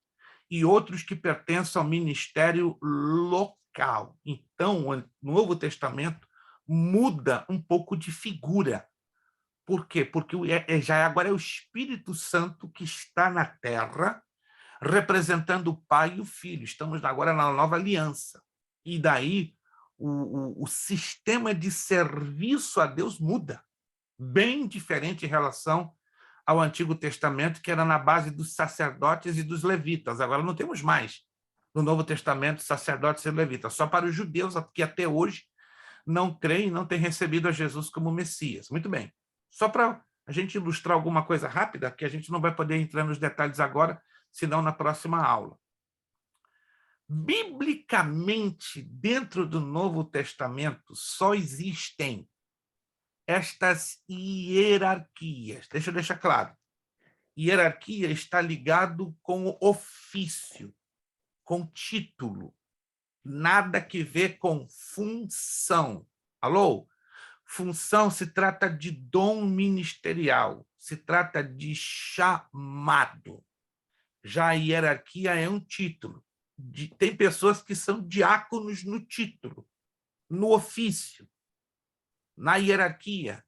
e outros que pertencem ao ministério local. Então, o Novo Testamento muda um pouco de figura. Por quê? Porque agora é o Espírito Santo que está na Terra, representando o Pai e o Filho. Estamos agora na nova aliança. E daí o sistema de serviço a Deus muda. Bem diferente em relação ao Antigo Testamento, que era na base dos sacerdotes e dos levitas. Agora não temos mais, no Novo Testamento, sacerdotes e levitas. Só para os judeus, que até hoje não creem e não têm recebido a Jesus como Messias. Muito bem. Só para a gente ilustrar alguma coisa rápida, que a gente não vai poder entrar nos detalhes agora, senão na próxima aula. Biblicamente, dentro do Novo Testamento, só existem estas hierarquias. Deixa eu deixar claro. Hierarquia está ligado com ofício, com título. Nada que ver com função. Alô? Função se trata de dom ministerial, se trata de chamado. Já a hierarquia é um título. Tem pessoas que são diáconos no título, no ofício, na hierarquia,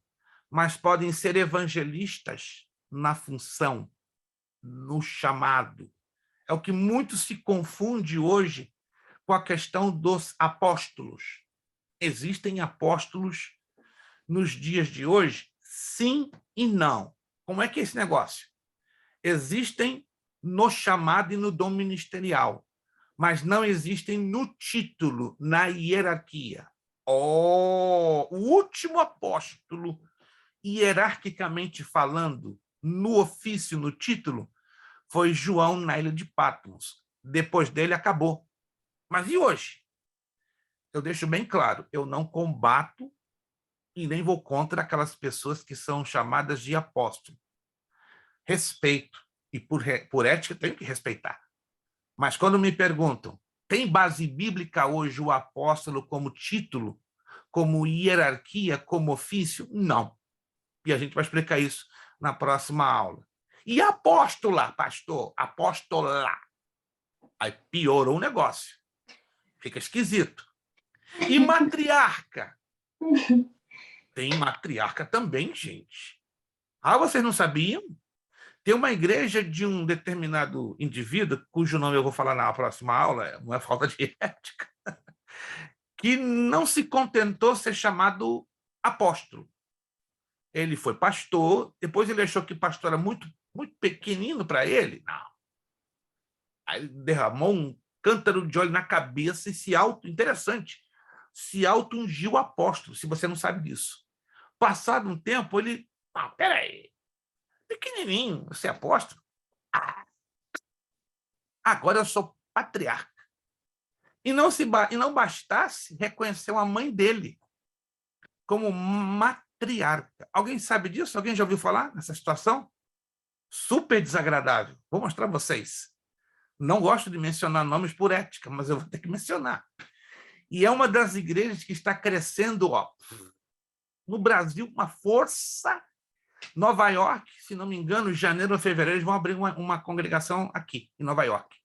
mas podem ser evangelistas na função, no chamado. É o que muito se confunde hoje com a questão dos apóstolos. Existem apóstolos nos dias de hoje? Sim e não. Como é que é esse negócio? Existem no chamado e no dom ministerial, mas não existem no título, na hierarquia. O último apóstolo, hierarquicamente falando, no ofício, no título, foi João na ilha de Patmos. Depois dele, acabou. Mas e hoje? Eu deixo bem claro, eu não combato e nem vou contra aquelas pessoas que são chamadas de apóstolo. Respeito, e por ética tenho que respeitar. Mas quando me perguntam, tem base bíblica hoje o apóstolo como título, como hierarquia, como ofício? Não. E a gente vai explicar isso na próxima aula. E apóstola, pastor? Apóstola. Aí piorou o negócio. Fica esquisito. E matriarca? Tem matriarca também, gente. Ah, vocês não sabiam? Tem uma igreja de um determinado indivíduo, cujo nome eu vou falar na próxima aula, não é falta de ética, que não se contentou ser chamado apóstolo. Ele foi pastor, depois ele achou que pastor era muito, muito pequenino para ele. Não. Aí ele derramou um cântaro de óleo na cabeça e interessante, se auto-ungiu apóstolo, se você não sabe disso. Passado um tempo, ele... peraí, pequenininho, você é apóstolo? Agora eu sou patriarca. E não bastasse, reconheceu a mãe dele como matriarca. Alguém sabe disso? Alguém já ouviu falar nessa situação? super desagradável. Vou mostrar a vocês. Não gosto de mencionar nomes por ética, mas eu vou ter que mencionar. E é uma das igrejas que está crescendo, ó, no Brasil, uma força. Nova York, se não me engano, em janeiro ou fevereiro, eles vão abrir uma congregação aqui, em Nova York.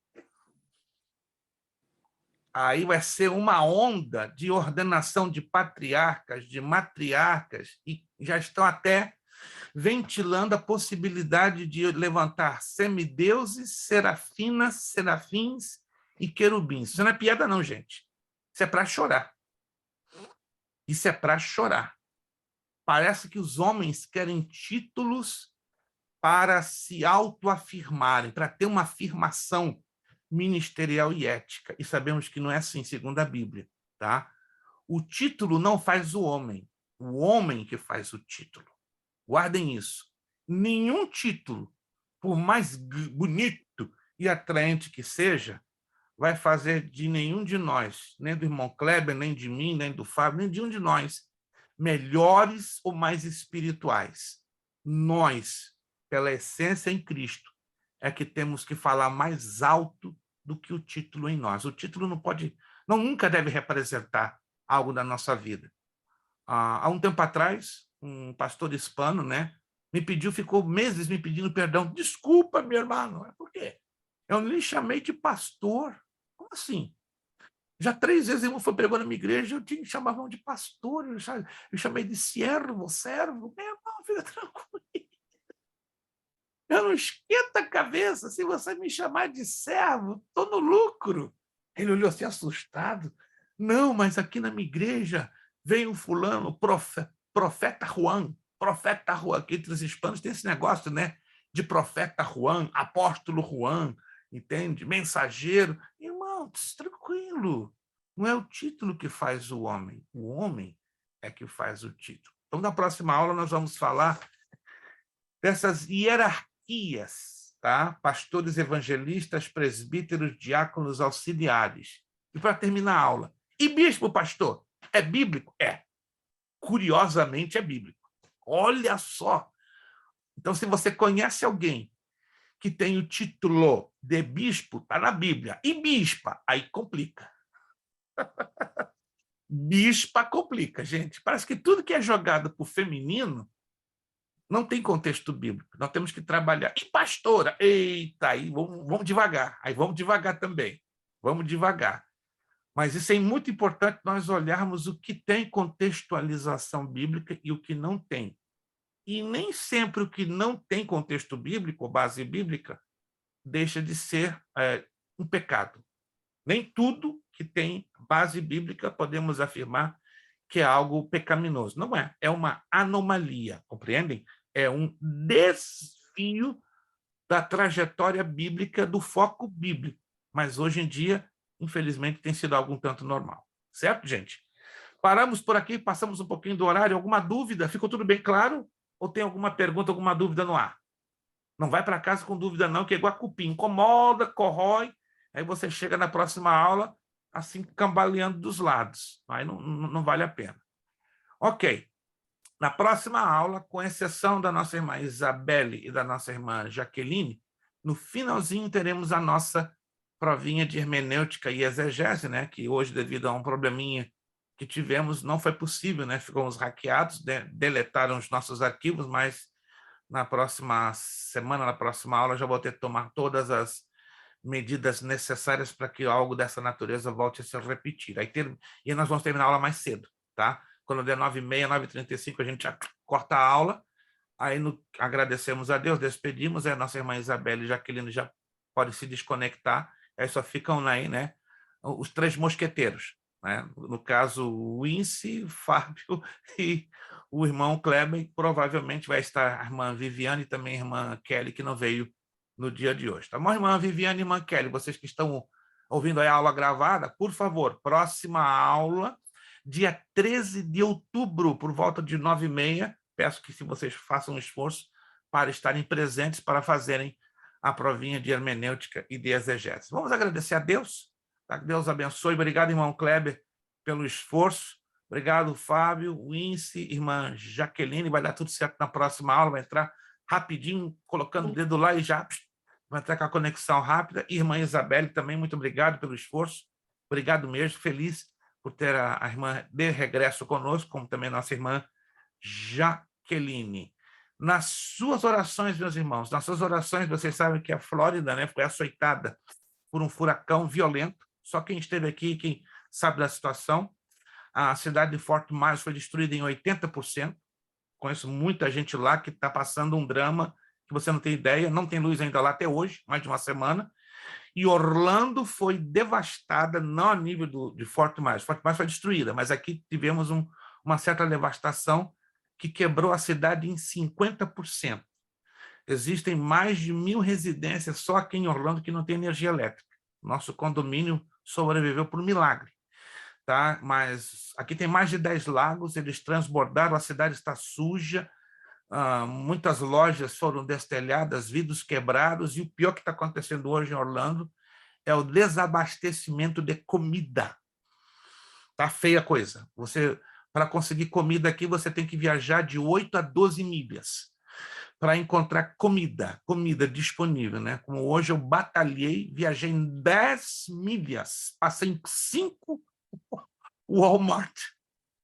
Aí vai ser uma onda de ordenação de patriarcas, de matriarcas, e já estão até ventilando a possibilidade de levantar semideuses, serafinas, serafins e querubins. Isso não é piada não, gente. Isso é para chorar. Isso é para chorar. Parece que os homens querem títulos para se autoafirmarem, para ter uma afirmação ministerial e ética. E sabemos que não é assim, segundo a Bíblia, tá? O título não faz o homem que faz o título. Guardem isso. Nenhum título, por mais bonito e atraente que seja, vai fazer de nenhum de nós, nem do irmão Kleber, nem de mim, nem do Fábio, nem de um de nós, melhores ou mais espirituais. Nós, pela essência em Cristo, é que temos que falar mais alto do que o título em nós. O título nunca deve representar algo da nossa vida. Há um tempo atrás, um pastor hispano, né, ficou meses me pedindo perdão. Desculpa, meu irmão. Por quê? Eu lhe chamei de pastor. Como assim? Já 3 vezes ele foi pregando na minha igreja, eu tinha que chamar de pastor, eu chamei de servo. Meu irmão, fica tranquilo. Eu não esquento a cabeça. Se você me chamar de servo, estou no lucro. Ele olhou assim, assustado. Não, mas aqui na minha igreja veio um fulano, profeta Juan. Profeta Juan, aqui entre os hispanos tem esse negócio, né? De profeta Juan, apóstolo Juan, entende? Mensageiro. Irmão, tranquilo. Não é o título que faz o homem é que faz o título. Então, na próxima aula, nós vamos falar dessas hierarquias, tá? Pastores, evangelistas, presbíteros, diáconos, auxiliares. E para terminar a aula, e bispo, pastor, é bíblico? É. Curiosamente, é bíblico. Olha só. Então, se você conhece alguém que tem o título de bispo, está na Bíblia, e bispa, aí complica. Bispa complica, gente. Parece que tudo que é jogado para o feminino não tem contexto bíblico. Nós temos que trabalhar. E pastora? Eita, aí vamos devagar. Aí vamos devagar também. Vamos devagar. Mas isso é muito importante nós olharmos o que tem contextualização bíblica e o que não tem. E nem sempre o que não tem contexto bíblico, ou base bíblica, deixa de ser um pecado. Nem tudo que tem base bíblica podemos afirmar que é algo pecaminoso. Não é. É uma anomalia, compreendem? É um desvio da trajetória bíblica, do foco bíblico. Mas hoje em dia, infelizmente, tem sido algo um tanto normal. Certo, gente? Paramos por aqui, passamos um pouquinho do horário. Alguma dúvida? Ficou tudo bem claro? Ou tem alguma pergunta, alguma dúvida no ar? Não vai para casa com dúvida não, que é igual a cupim. Incomoda, corrói, aí você chega na próxima aula assim, cambaleando dos lados. Aí não vale a pena. Ok. Na próxima aula, com exceção da nossa irmã Isabelle e da nossa irmã Jaqueline, no finalzinho teremos a nossa provinha de hermenêutica e exegese, né? Que hoje, devido a um probleminha que tivemos, não foi possível, né? Ficamos hackeados, deletaram os nossos arquivos, mas na próxima semana, na próxima aula, já vou ter que tomar todas as medidas necessárias para que algo dessa natureza volte a se repetir. E nós vamos terminar a aula mais cedo, tá? Quando der 9h30, 9h35, a gente já corta a aula, aí agradecemos a Deus, despedimos, aí a nossa irmã Isabelle e Jaqueline já podem se desconectar, aí só ficam aí, né, os 3 mosqueteiros, né? No caso, o Wincy, Fábio e o irmão Kleber, provavelmente vai estar a irmã Viviane e também a irmã Kelly, que não veio no dia de hoje. Tá bom, irmã Viviane e irmã Kelly? Vocês que estão ouvindo aí a aula gravada, por favor, próxima aula, dia 13 de outubro, por volta de 9h30. Peço que vocês façam um esforço para estarem presentes, para fazerem a provinha de hermenêutica e de exegese. Vamos agradecer a Deus, tá? Que Deus abençoe. Obrigado, irmão Kleber, pelo esforço. Obrigado, Fábio, Wincy, irmã Jaqueline. Vai dar tudo certo na próxima aula, vai entrar rapidinho, colocando o dedo lá e já vai entrar com a conexão rápida. Irmã Isabelle também, muito obrigado pelo esforço. Obrigado mesmo, feliz por ter a irmã de regresso conosco, como também nossa irmã Jaqueline. Nas suas orações, meus irmãos, nas suas orações, vocês sabem que a Flórida, né, foi açoitada por um furacão violento. Só quem esteve aqui, quem sabe da situação, a cidade de Fort Myers foi destruída em 80%. Conheço muita gente lá que está passando um drama que você não tem ideia, não tem luz ainda lá até hoje, mais de uma semana. E Orlando foi devastada, não a nível de Fort Myers. Fort Myers foi destruída, mas aqui tivemos uma certa devastação que quebrou a cidade em 50%. Existem mais de 1.000 residências só aqui em Orlando que não tem energia elétrica. Nosso condomínio sobreviveu por milagre. Tá? Mas aqui tem mais de 10 lagos, eles transbordaram, a cidade está suja, muitas lojas foram destelhadas, vidros quebrados, e o pior que está acontecendo hoje em Orlando é o desabastecimento de comida. Tá feia a coisa. Para conseguir comida aqui, você tem que viajar de 8 a 12 milhas para encontrar comida disponível, né? Como hoje eu batalhei, viajei em 10 milhas, passei em 5 Walmart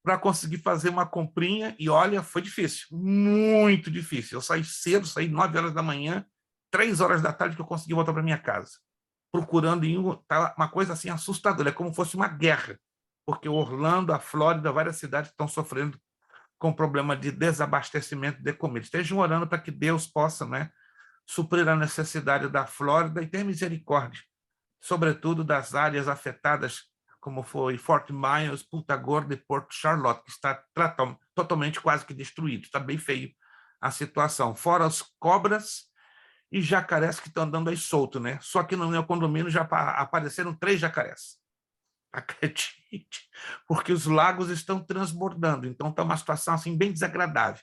para conseguir fazer uma comprinha, e olha, foi difícil, muito difícil. Eu saí cedo, saí 9 horas da manhã, 3 horas da tarde que eu consegui voltar para minha casa, procurando tá uma coisa assim assustadora, é como se fosse uma guerra, porque Orlando, a Flórida, várias cidades estão sofrendo com problema de desabastecimento de comida. Estejam orando para que Deus possa, né, suprir a necessidade da Flórida e ter misericórdia, sobretudo das áreas afetadas, como foi Fort Myers, Punta Gorda e Port Charlotte, que está totalmente quase que destruído. Está bem feio a situação. Fora as cobras e jacarés que estão andando aí solto, né? Só que no meu condomínio já apareceram 3 jacarés. Acredite, porque os lagos estão transbordando. Então está uma situação assim bem desagradável.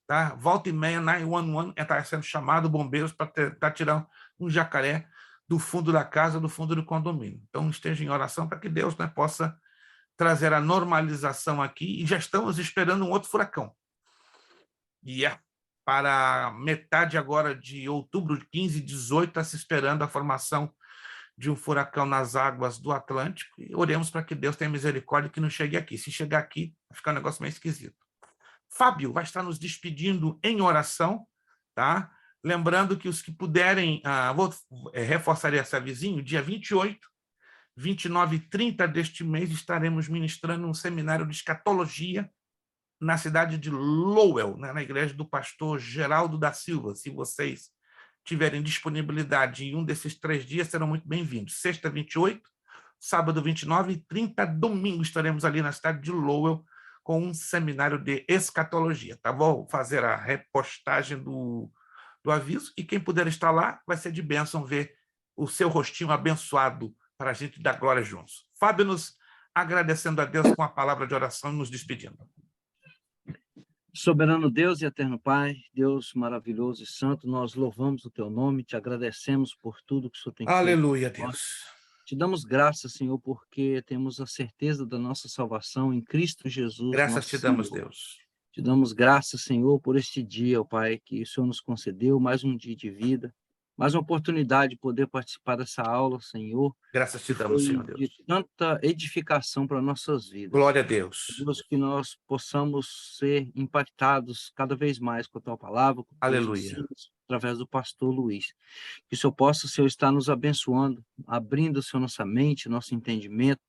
Tá? Volta e meia, 911 está sendo chamado, bombeiros, para tentar tirar um jacaré do fundo da casa, do fundo do condomínio. Então, esteja em oração para que Deus, né, possa trazer a normalização aqui, e já estamos esperando um outro furacão. E para metade agora de outubro, 15 e 18, está se esperando a formação de um furacão nas águas do Atlântico, e oremos para que Deus tenha misericórdia que não chegue aqui. Se chegar aqui, vai ficar um negócio meio esquisito. Fábio vai estar nos despedindo em oração, tá? Lembrando que os que puderem, vou reforçar esse avisinho, dia 28, 29 e 30 deste mês estaremos ministrando um seminário de escatologia na cidade de Lowell, né, na igreja do pastor Geraldo da Silva. Se vocês tiverem disponibilidade em um desses 3 dias, serão muito bem-vindos. Sexta, 28, sábado, 29 e 30, domingo, estaremos ali na cidade de Lowell com um seminário de escatologia, tá bom? Vou fazer a repostagem do aviso, e quem puder estar lá, vai ser de bênção ver o seu rostinho abençoado para a gente dar glória juntos. Fábio, nos agradecendo a Deus com a palavra de oração e nos despedindo.
Soberano Deus e eterno Pai, Deus maravilhoso e santo, nós louvamos o teu nome, te agradecemos por tudo que o Senhor tem feito.
Aleluia, Deus.
Te damos graças, Senhor, porque temos a certeza da nossa salvação em Cristo Jesus.
Graças te damos,
Senhor.
Deus.
Te damos graças, Senhor, por este dia, ó Pai, que o Senhor nos concedeu, mais um dia de vida, mais uma oportunidade de poder participar dessa aula, Senhor.
Graças te damos, Senhor Deus.
De tanta edificação para nossas vidas.
Glória a Deus.
Deus, que nós possamos ser impactados cada vez mais com a tua palavra, com
Aleluia.
ensinos, através do pastor Luiz. Que o Senhor possa, Senhor, estar nos abençoando, abrindo, Senhor, nossa mente, nosso entendimento,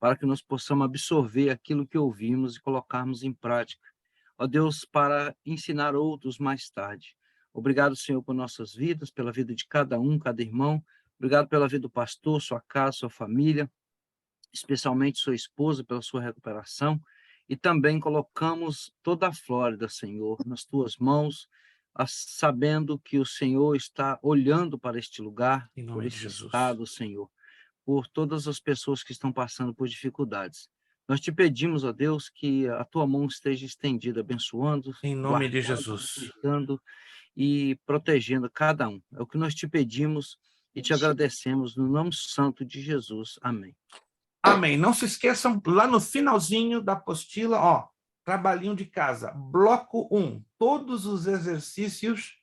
para que nós possamos absorver aquilo que ouvimos e colocarmos em prática. Ó Deus, para ensinar outros mais tarde. Obrigado, Senhor, por nossas vidas, pela vida de cada um, cada irmão. Obrigado pela vida do pastor, sua casa, sua família, especialmente sua esposa, pela sua recuperação. E também colocamos toda a Flórida, Senhor, nas tuas mãos, sabendo que o Senhor está olhando para este lugar, por este estado, Senhor, por todas as pessoas que estão passando por dificuldades. Nós te pedimos, ó Deus, que a tua mão esteja estendida, abençoando,
em nome de Jesus,
e protegendo cada um. É o que nós te pedimos e te agradecemos no nome santo de Jesus. Amém.
Amém. Não se esqueçam, lá no finalzinho da apostila, ó, trabalhinho de casa, bloco 1, todos os exercícios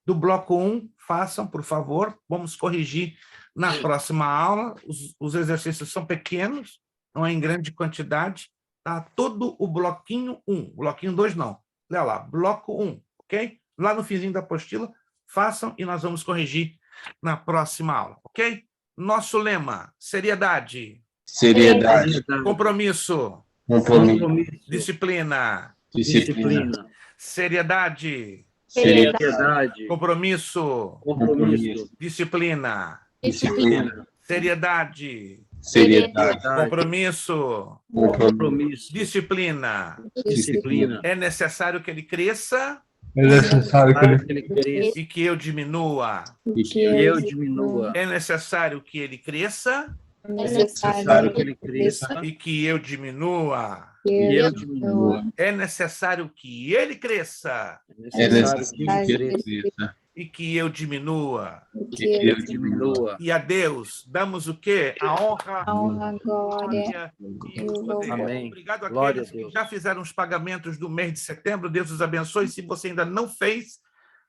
do bloco 1, façam, por favor. Vamos corrigir na próxima aula. Os exercícios são pequenos, não é em grande quantidade. Tá? Todo o bloquinho 1. Bloquinho 2, não. Olha lá, bloco 1, ok? Lá no finzinho da apostila, façam e nós vamos corrigir na próxima aula, ok? Nosso lema, seriedade,
Seriedade,
compromisso,
compromisso,
disciplina,
disciplina,
seriedade,
Seriedade,
compromisso,
compromisso,
disciplina,
disciplina,
seriedade,
seriedade,
compromisso,
compromisso,
disciplina.
disciplina.
É necessário que ele cresça
É necessário que
Para que ele cresça
e que eu diminua.
ele
e eu diminua.
É necessário que ele cresça
É
Necessário que ele cresça
e que eu diminua.
e eu diminua.
É necessário que ele cresça
É
é
necessário
necessário
que
que
ele
ele
cresça
cresça
e que eu diminua.
e que eu
e diminua.
E a Deus damos o quê? A honra,
honra, glória.
glória e o poder.
Amém.
Obrigado
Glória
àqueles
a
que
Deus.
já fizeram os pagamentos do mês de setembro. Deus os abençoe. Se você ainda não fez,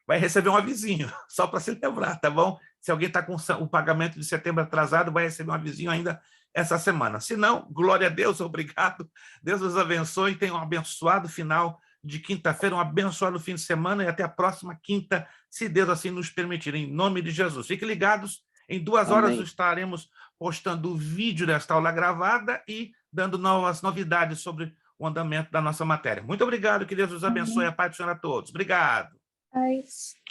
vai receber um avisinho, só para se lembrar, tá bom? Se alguém está com o pagamento de setembro atrasado, vai receber um avisinho ainda essa semana. Se não, glória a Deus, obrigado. Deus os abençoe. Tenham um abençoado final de quinta-feira, um abençoado fim de semana e até a próxima quinta, se Deus assim nos permitir, em nome de Jesus. Fiquem ligados, em 2 horas
Amém.
estaremos postando o vídeo desta aula gravada e dando novas novidades sobre o andamento da nossa matéria. Muito obrigado, que Deus os abençoe, a paz do Senhor a todos. Obrigado.
Paz.